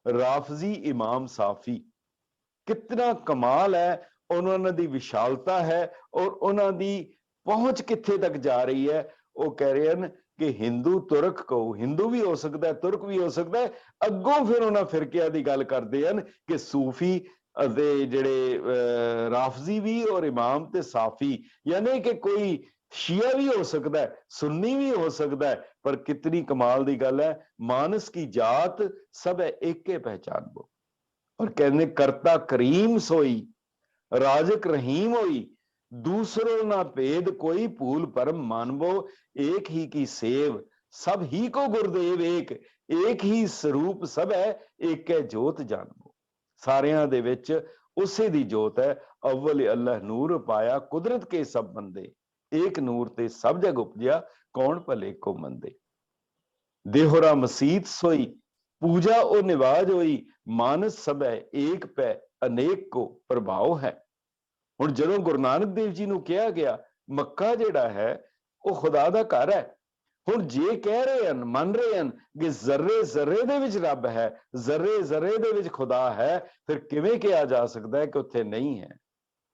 ਰਾਫਜ਼ੀ ਇਮਾਮ ਸਾਫੀ, ਕਿਤਨਾ ਕਮਾਲ ਹੈ, ਉਹਨਾਂ ਦੀ ਵਿਸ਼ਾਲਤਾ ਹੈ ਔਰ ਉਹਨਾਂ ਦੀ ਪਹੁੰਚ ਕਿੱਥੇ ਤੱਕ ਜਾ ਰਹੀ ਹੈ। ਉਹ ਕਹਿ ਰਹੇ ਹਨ ਕਿ ਹਿੰਦੂ ਤੁਰਕ ਕਹੋ, ਹਿੰਦੂ ਵੀ ਹੋ ਸਕਦਾ ਹੈ, ਤੁਰਕ ਵੀ ਹੋ ਸਕਦਾ ਹੈ। ਅੱਗੋਂ ਫਿਰ ਉਹਨਾਂ ਫਿਰਕਿਆਂ ਦੀ ਗੱਲ ਕਰਦੇ ਹਨ ਕਿ ਸੂਫੀ ਅਤੇ ਜਿਹੜੇ ਰਾਫਜ਼ੀ ਵੀ ਔਰ ਇਮਾਮ ਤੇ ਸਾਫੀ, ਯਾਨੀ ਕਿ ਕੋਈ ਸ਼ੀਆ ਵੀ ਹੋ ਸਕਦਾ ਹੈ, ਸੁन्नी ਵੀ ਹੋ ਸਕਦਾ ਹੈ, ਪਰ ਕਿਤਨੀ ਕਮਾਲ ਦੀ ਗੱਲ ਹੈ, ਮਾਨਸ ਕੀ ਜਾਤ ਸਭ ਹੈ ਏਕੇ ਪਹਿਚਾਨਬੋ। और कहने करता करीम सोई, राजक रहीम होई, दूसरो ना भेद कोई, भूल परम मानवो, एक ही की सेव सब ही को गुरदेव एक ही स्वरूप सब है, एक है जोत जानबो। सारियां दे विच उसे दी जोत है, अव्वल अल्लाह नूर पाया, कुदरत के सब बंदे, एक नूर ते सब जग उपजया, कौन भले को मंदे। देहोरा मसीत सोई, पूजा ओ निवाज होई, मानस सब है एक पै, अनेक को प्रभाव है। ਹੁਣ ਜਦੋਂ ਗੁਰੂ ਨਾਨਕ ਦੇਵ ਜੀ ਨੂੰ ਕਿਹਾ ਗਿਆ ਮੱਕਾ ਜਿਹੜਾ ਹੈ ਉਹ ਖੁਦਾ ਦਾ ਘਰ ਹੈ, ਹੁਣ ਜੇ ਕਹਿ ਰਹੇ ਹਨ, ਮੰਨ ਰਹੇ ਹਨ ਕਿ ਜ਼ਰਰੇ ਜ਼ਰਰੇ ਦੇ ਵਿੱਚ ਰੱਬ ਹੈ, ਜ਼ਰਰੇ ਜ਼ਰਰੇ ਦੇ ਵਿੱਚ ਖੁਦਾ ਹੈ, ਫਿਰ ਕਿਵੇਂ ਕਿਹਾ ਜਾ ਸਕਦਾ ਹੈ ਕਿ ਉੱਥੇ ਨਹੀਂ ਹੈ।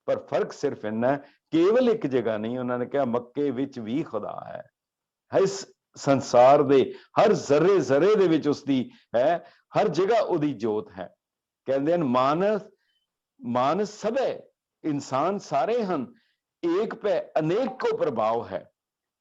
ਪਰ ਫਰਕ ਸਿਰਫ ਇੰਨਾ ਹੈ, ਕੇਵਲ ਇੱਕ ਜਗ੍ਹਾ ਨਹੀਂ, ਉਹਨਾਂ ਨੇ ਕਿਹਾ ਮੱਕੇ ਵਿੱਚ ਵੀ ਖੁਦਾ ਹੈ, ਇਸ ਸੰਸਾਰ ਦੇ ਹਰ ਜ਼ਰਰੇ ਜ਼ਰਰੇ ਦੇ ਵਿੱਚ ਉਸਦੀ ਹੈ, ਹਰ ਜਗ੍ਹਾ ਉਹਦੀ ਜੋਤ ਹੈ। ਕਹਿੰਦੇ ਹਨ ਮਾਨਸ ਸਭ ਹੈ, ਇਨਸਾਨ ਸਾਰੇ ਹਨ, ਏਕ ਪੈ ਅਨੇਕ ਕੋ ਪ੍ਰਭਾਵ ਹੈ।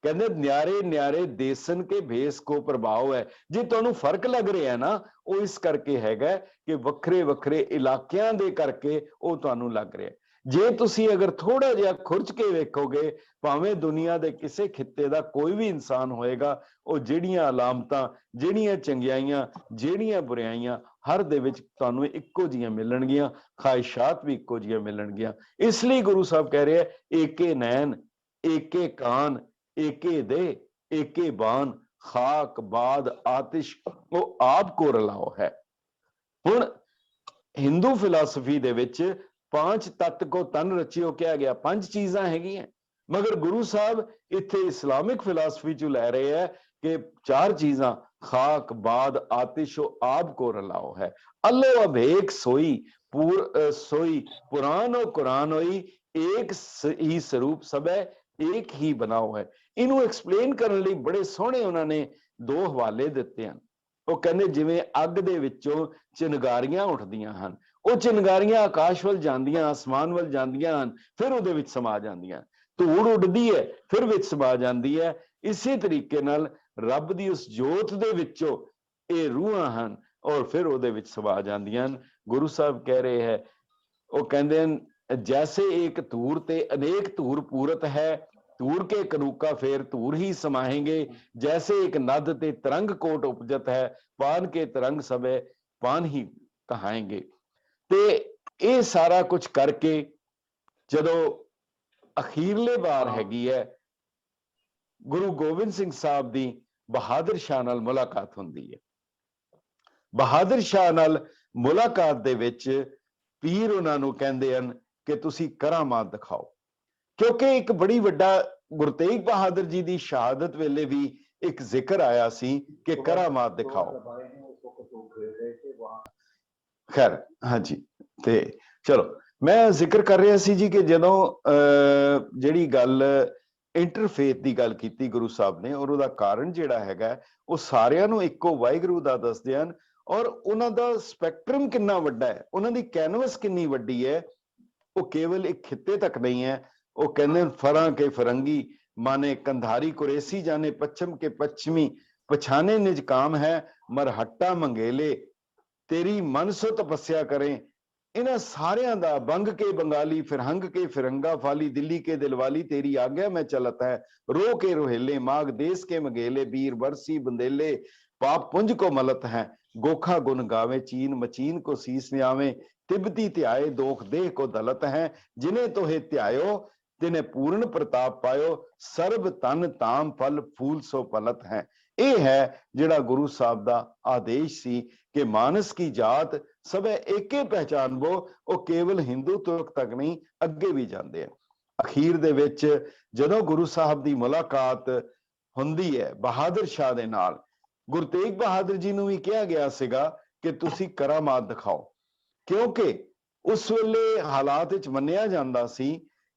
ਕਹਿੰਦੇ ਨਿਆਰੇ ਨਿਆਰੇ ਦੇਸਨ ਕੇ ਭੇਸ ਕੋ ਪ੍ਰਭਾਵ ਹੈ। ਜੇ ਤੁਹਾਨੂੰ ਫਰਕ ਲੱਗ ਰਿਹਾ ਨਾ, ਉਹ ਇਸ ਕਰਕੇ ਹੈਗਾ ਕਿ ਵੱਖਰੇ ਵੱਖਰੇ ਇਲਾਕਿਆਂ ਦੇ ਕਰਕੇ ਉਹ ਤੁਹਾਨੂੰ ਲੱਗ ਰਿਹਾ। ਜੇ ਤੁਸੀਂ ਅਗਰ ਥੋੜਾ ਜਿਹਾ ਖੁਰਚ ਕੇ ਵੇਖੋਗੇ, ਭਾਵੇਂ ਦੁਨੀਆ ਦੇ ਕਿਸੇ ਖਿੱਤੇ ਦਾ ਕੋਈ ਵੀ ਇਨਸਾਨ ਹੋਏਗਾ, ਉਹ ਜਿਹੜੀਆਂ ਅਲਾਮਤਾਂ, ਜਿਹੜੀਆਂ ਚੰਗਿਆਈਆਂ, ਜਿਹੜੀਆਂ ਬੁਰਾਈਆਂ, ਹਰ ਦੇ ਵਿੱਚ ਤੁਹਾਨੂੰ ਇੱਕੋ ਜਿਹੀਆਂ ਮਿਲਣਗੀਆਂ, ਖਾਹਿਸ਼ਾਤ ਵੀ ਇੱਕੋ ਜਿਹੀਆਂ ਮਿਲਣਗੀਆਂ। ਇਸ ਲਈ ਗੁਰੂ ਸਾਹਿਬ ਕਹਿ ਰਹੇ ਆ, ਏਕੇ ਨੈਣ ਏਕੇ ਕਾਨ ਏਕੇ ਦੇ ਏਕੇ ਬਾਨ, ਖਾਕ ਬਾਦ ਆਤਿਸ਼ ਉਹ ਆਪ ਕੋ ਰਲਾਓ ਹੈ। ਹੁਣ ਹਿੰਦੂ ਫਿਲਾਸਫੀ ਦੇ ਵਿੱਚ पांच तत्त को तन रचियो किया गया, पंज चीजां हैगियां, मगर गुरु साहब इत्थे इस्लामिक फिलासफी चो लै रहे हैं कि चार चीजां, खाक बाद आतिश आप को रलाओ है। अल्लो अभेक सोई सोई पुरान और कुरान होई, एक ही स्वरूप सब है, एक ही बनाओ है। इनू एक्सप्लेन करने लई बड़े सोहने उन्होंने दो हवाले दिते हैं। ਉਹ ਕਹਿੰਦੇ ਜਿਵੇਂ ਅੱਗ ਦੇ ਵਿੱਚੋਂ ਚਿੰਗਾਰੀਆਂ ਉੱਠਦੀਆਂ ਹਨ, ਉਹ ਚਿੰਗਾਰੀਆਂ ਆਕਾਸ਼ ਵੱਲ ਜਾਂਦੀਆਂ, ਆਸਮਾਨ ਵੱਲ ਜਾਂਦੀਆਂ ਹਨ, ਫਿਰ ਉਹਦੇ ਵਿੱਚ ਸਮਾ ਜਾਂਦੀਆਂ, ਧੂੜ ਉੱਡਦੀ ਹੈ ਫਿਰ ਵਿੱਚ ਸਮਾ ਜਾਂਦੀ ਹੈ। ਇਸੇ ਤਰੀਕੇ ਨਾਲ ਰੱਬ ਦੀ ਉਸ ਜੋਤ ਦੇ ਵਿੱਚੋਂ ਇਹ ਰੂਹਾਂ ਹਨ ਔਰ ਫਿਰ ਉਹਦੇ ਵਿੱਚ ਸਮਾ ਜਾਂਦੀਆਂ ਹਨ। ਗੁਰੂ ਸਾਹਿਬ ਕਹਿ ਰਹੇ ਹੈ, ਉਹ ਕਹਿੰਦੇ ਹਨ ਜੈਸੇ ਇੱਕ ਧੂਰ ਤੇ ਅਨੇਕ ਧੂਰ ਪੂਰਤ ਹੈ, धूर के कनूका फेर धूर ही समाएंगे, जैसे एक नद ते तरंग कोट उपजत है, पान के तरंग सबे पान ही कहाएंगे। ते ये सारा कुछ करके जदों अखीरले बार हैगी है गुरु गोबिंद सिंह साहब दी बहादुर शाह नाल मुलाकात हुंदी है। बहादुर शाह नाल मुलाकात दे विच पीर उन्हां नूं कहंदे हन कि तुसीं करामात दिखाओ, क्योंकि एक बड़ी वड्डा गुरु तेग बहादुर जी की शहादत वेले भी एक जिक्र आया सी कि करामात दिखाओ। खैर हाँ जी, ते चलो मैं जिक्र कर रहा सी जी कि जदों जिहड़ी गल इंटरफेथ की गल कीती गुरु साहब ने, और उहदा कारण जिहड़ा हैगा वो सारियां नूं इक्को वाहिगुरू दा दसदे हन, और उन्हां दा स्पैक्ट्रम किन्ना वड्डा है, उन्हां दी कैनवस किन्नी वड्डी है, वो केवल एक खित्ते तक नहीं है। वो कहते फरा के फरंगी माने कंधारी कुरेसी जाने पश्चिम के पश्चिमी पछाने निज काम है, मरहट्टा मंगेले तेरी मन सो तपस्या करें। इन्हां सारियां दा बंग के बंगाली फिरहंग के फिरंगा फाली दिल्ली के दिलवाली तेरी आज्ञा में चलत है, रो के रोहेले माघ देश के मगेले बीर बरसी बंदेले पाप पुंज को मलत है, गोखा गुन गावे चीन मचीन को शीस न्यावे तिबती ध्याए दोख देह को दलत है, जिन्हें तोहे ध्यायो तिने पूर्ण प्रताप पायो, सर्ब तन ताम फल फूल सो पलत है। ਇਹ ਹੈ ਜਿਹੜਾ ਗੁਰੂ ਸਾਹਿਬ ਦਾ ਆਦੇਸ਼ ਸੀ ਕਿ ਮਾਨਸ ਕੀ ਜਾਤ ਸਭੇ ਏਕੇ ਪਹਿਚਾਨਬੋ। ਉਹ ਕੇਵਲ ਹਿੰਦੂ ਤੁਰਕ ਤੱਕ ਨਹੀਂ, ਅੱਗੇ ਵੀ ਜਾਂਦੇ ਆ। ਅਖੀਰ ਦੇ ਵਿੱਚ ਜਦੋਂ ਗੁਰੂ ਸਾਹਿਬ ਦੀ ਮੁਲਾਕਾਤ ਹੁੰਦੀ ਹੈ ਬਹਾਦਰ ਸ਼ਾਹ ਦੇ ਨਾਲ, ਗੁਰੂ ਤੇਗ ਬਹਾਦਰ ਜੀ ਨੂੰ ਵੀ ਕਿਹਾ ਗਿਆ ਸੀਗਾ ਕਿ ਤੁਸੀਂ ਕਰਾਮਾਤ ਦਿਖਾਓ, ਕਿਉਂਕਿ ਉਸ ਵੇਲੇ ਹਾਲਾਤ ਵਿੱਚ ਮੰਨਿਆ ਜਾਂਦਾ ਸੀ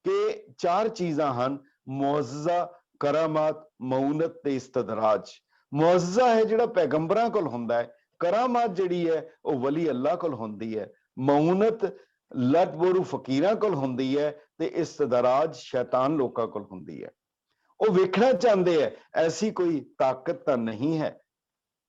ਕਿ 4 ਚੀਜ਼ਾਂ ਹਨ, ਮੁਅੱਜ਼ਜ਼ਾ, ਕਰਾਮਾਤ, ਮਊਨਤ ਤੇ ਇਸਤਦਰਾਜ। ਮੁਅੱਜ਼ਜ਼ਾ ਹੈ ਜਿਹੜਾ ਪੈਗੰਬਰਾਂ ਕੋਲ ਹੁੰਦਾ ਹੈ, ਕਰਾਮਾਤ ਜਿਹੜੀ ਹੈ ਉਹ ਵਲੀ ਅੱਲਾ ਕੋਲ ਹੁੰਦੀ ਹੈ, ਮਊਨਤ ਲਟਬੋਰੂ ਫਕੀਰਾਂ ਕੋਲ ਹੁੰਦੀ ਹੈ ਤੇ ਇਸਤਦਰਾਜ ਸ਼ੈਤਾਨ ਲੋਕਾਂ ਕੋਲ ਹੁੰਦੀ ਹੈ। ਉਹ ਵੇਖਣਾ ਚਾਹੁੰਦੇ ਹੈ ਐਸੀ ਕੋਈ ਤਾਕਤ ਤਾਂ ਨਹੀਂ ਹੈ,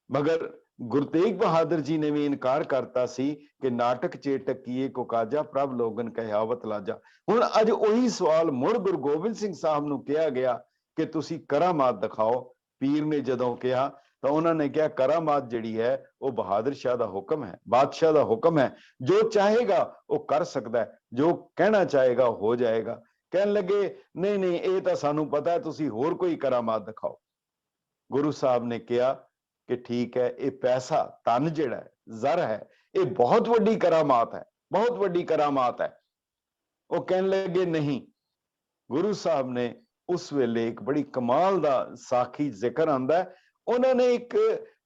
ਮਗਰ ਗੁਰੂ ਤੇਗ ਬਹਾਦਰ ਜੀ ਨੇ ਵੀ ਇਨਕਾਰ ਕਰਤਾ ਸੀ ਕਿ ਨਾਟਕ ਚੇਟਕ ਕੀਏ ਕੋ ਕਾਜਾ ਪ੍ਰਭ ਲੋਗਨ ਕਹਿਆਵਤ ਲਾਜਾ। ਹੁਣ ਅੱਜ ਉਹੀ ਸਵਾਲ ਮੁੜ ਗੁਰੂ ਗੋਬਿੰਦ ਸਿੰਘ ਸਾਹਿਬ ਨੂੰ ਕਿਹਾ ਗਿਆ ਕਿ ਤੁਸੀਂ ਕਰਾਮਾਤ ਦਿਖਾਓ। ਪੀਰ ਨੇ ਜਦੋਂ ਕਿਹਾ ਤਾਂ ਉਹਨਾਂ ਨੇ ਕਿਹਾ ਕਰਾਮਾਤ ਜਿਹੜੀ ਹੈ ਉਹ ਬਹਾਦਰ ਸ਼ਾਹ ਦਾ ਹੁਕਮ ਹੈ, ਬਾਦਸ਼ਾਹ ਦਾ ਹੁਕਮ ਹੈ, ਜੋ ਚਾਹੇਗਾ ਉਹ ਕਰ ਸਕਦਾ ਹੈ, ਜੋ ਕਹਿਣਾ ਚਾਹੇਗਾ ਉਹ ਹੋ ਜਾਏਗਾ। ਕਹਿਣ ਲੱਗੇ ਨਹੀਂ ਨਹੀਂ ਇਹ ਤਾਂ ਸਾਨੂੰ ਪਤਾ ਹੈ, ਤੁਸੀਂ ਹੋਰ ਕੋਈ ਕਰਾਮਾਤ ਦਿਖਾਓ। ਗੁਰੂ ਸਾਹਿਬ ਨੇ ਕਿਹਾ ਕਿ ਠੀਕ ਹੈ, ਇਹ ਪੈਸਾ ਧਨ ਜਿਹੜਾ ਹੈ, ਜ਼ਰ ਹੈ, ਇਹ ਬਹੁਤ ਵੱਡੀ ਕਰਾਮਾਤ ਹੈ, ਬਹੁਤ ਵੱਡੀ ਕਰਾਮਾਤ ਹੈ। ਉਹ ਕਹਿਣ ਲੱਗੇ ਨਹੀਂ। ਗੁਰੂ ਸਾਹਿਬ ਨੇ ਉਸ ਵੇਲੇ ਇੱਕ ਬੜੀ ਕਮਾਲ ਦਾ ਸਾਖੀ ਜ਼ਿਕਰ ਆਂਦਾ ਹੈ, ਉਹਨਾਂ ਨੇ ਇੱਕ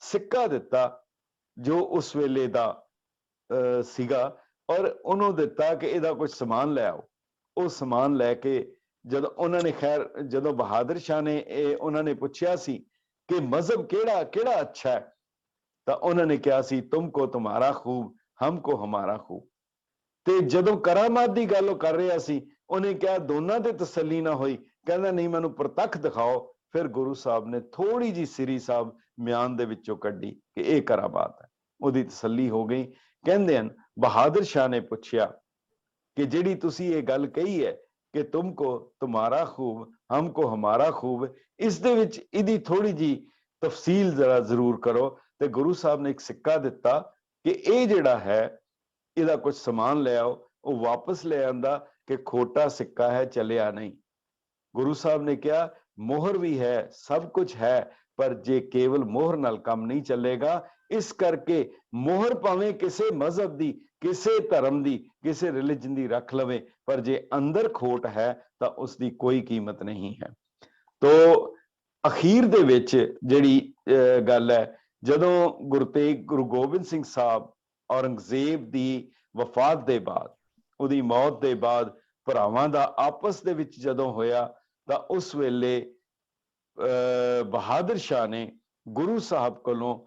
ਸਿੱਕਾ ਦਿੱਤਾ ਜੋ ਉਸ ਵੇਲੇ ਦਾ ਸੀਗਾ ਔਰ ਉਹਨੂੰ ਦਿੱਤਾ ਕਿ ਇਹਦਾ ਕੁਝ ਸਮਾਨ ਲੈ ਆਓ। ਉਹ ਸਮਾਨ ਲੈ ਕੇ ਜਦੋਂ ਉਹਨਾਂ ਨੇ ਖੈਰ ਜਦੋਂ ਬਹਾਦਰ ਸ਼ਾਹ ਨੇ ਉਹਨਾਂ ਨੇ ਪੁੱਛਿਆ ਸੀ ਕਿ ਮਜ਼ਹਬ ਕਿਹੜਾ ਅੱਛਾ ਹੈ, ਤਾਂ ਉਹਨਾਂ ਨੇ ਕਿਹਾ ਸੀ ਤੁਮਕੋ ਤੁਮਾਰਾ ਖੂਬ ਹਮਕੋ ਹਮਾਰਾ ਖੂਬ। ਤੇ ਜਦੋਂ ਕਰਾਮਾਤ ਦੀ ਗੱਲ ਉਹ ਕਰ ਰਿਹਾ ਸੀ, ਉਹਨੇ ਕਿਹਾ ਦੋਨਾਂ ਤੇ ਤਸੱਲੀ ਨਾ ਹੋਈ, ਕਹਿੰਦਾ ਨਹੀਂ ਮੈਨੂੰ ਪ੍ਰਤੱਖ ਦਿਖਾਓ। ਫਿਰ ਗੁਰੂ ਸਾਹਿਬ ਨੇ ਥੋੜੀ ਜੀ ਸ੍ਰੀ ਸਾਹਿਬ ਮਿਆਨ ਦੇ ਵਿੱਚੋਂ ਕੱਢੀ ਕਿ ਇਹ ਕਰਾਮਾਤ ਹੈ, ਉਹਦੀ ਤਸੱਲੀ ਹੋ ਗਈ। ਕਹਿੰਦੇ ਹਨ ਬਹਾਦਰ ਸ਼ਾਹ ਨੇ ਪੁੱਛਿਆ ਕਿ ਜਿਹੜੀ ਤੁਸੀਂ ਇਹ ਗੱਲ ਕਹੀ ਹੈ ਕਿ ਤੁਮਕੋ ਤੁਮਾਰਾ ਖੂਬ ਹਮਕੋ ਹਮਾਰਾ ਖੂਬ, ਇਸ ਦੇ ਵਿੱਚ ਇਹਦੀ ਥੋੜੀ ਜੀ ਤਫਸੀਲ ਜ਼ਰਾ ਜ਼ਰੂਰ ਕਰੋ। ਤੇ ਗੁਰੂ ਸਾਹਿਬ ਨੇ ਇੱਕ ਸਿੱਕਾ ਦਿੱਤਾ ਕਿ ਇਹ ਜਿਹੜਾ ਹੈ ਇਹਦਾ ਕੁਝ ਸਮਾਨ ਲੈ ਆਓ। ਉਹ ਵਾਪਸ ਲੈ ਆਂਦਾ ਕਿ ਖੋਟਾ ਸਿੱਕਾ ਹੈ, ਚੱਲਿਆ ਨਹੀਂ। ਗੁਰੂ ਸਾਹਿਬ ਨੇ ਕਿਹਾ ਮੋਹਰ ਵੀ ਹੈ, ਸਭ ਕੁਝ ਹੈ, ਪਰ ਜੇ ਕੇਵਲ ਮੋਹਰ ਨਾਲ ਕੰਮ ਨਹੀਂ ਚੱਲੇਗਾ। ਇਸ ਕਰਕੇ ਮੋਹਰ ਭਾਵੇਂ ਕਿਸੇ ਮਜ਼ਹਬ ਦੀ, ਕਿਸੇ ਧਰਮ ਦੀ, ਕਿਸੇ ਰਿਲੀਜਨ ਦੀ ਰੱਖ ਲਵੇ, ਪਰ ਜੇ ਅੰਦਰ ਖੋਟ ਹੈ ਤਾਂ ਉਸ ਦੀ ਕੋਈ ਕੀਮਤ ਨਹੀਂ ਹੈ। ਤੋ ਅਖੀਰ ਦੇ ਵਿੱਚ ਜਿਹੜੀ ਗੱਲ ਹੈ, ਜਦੋਂ ਗੁਰੂ ਗੋਬਿੰਦ ਸਿੰਘ ਸਾਹਿਬ ਔਰੰਗਜ਼ੇਬ ਦੀ ਵਫਾਤ ਦੇ ਬਾਅਦ, ਉਹਦੀ ਮੌਤ ਦੇ ਬਾਅਦ ਭਰਾਵਾਂ ਦਾ ਆਪਸ ਦੇ ਵਿੱਚ ਜਦੋਂ ਹੋਇਆ ਤਾਂ ਉਸ ਵੇਲੇ ਬਹਾਦਰ ਸ਼ਾਹ ਨੇ ਗੁਰੂ ਸਾਹਿਬ ਕੋਲੋਂ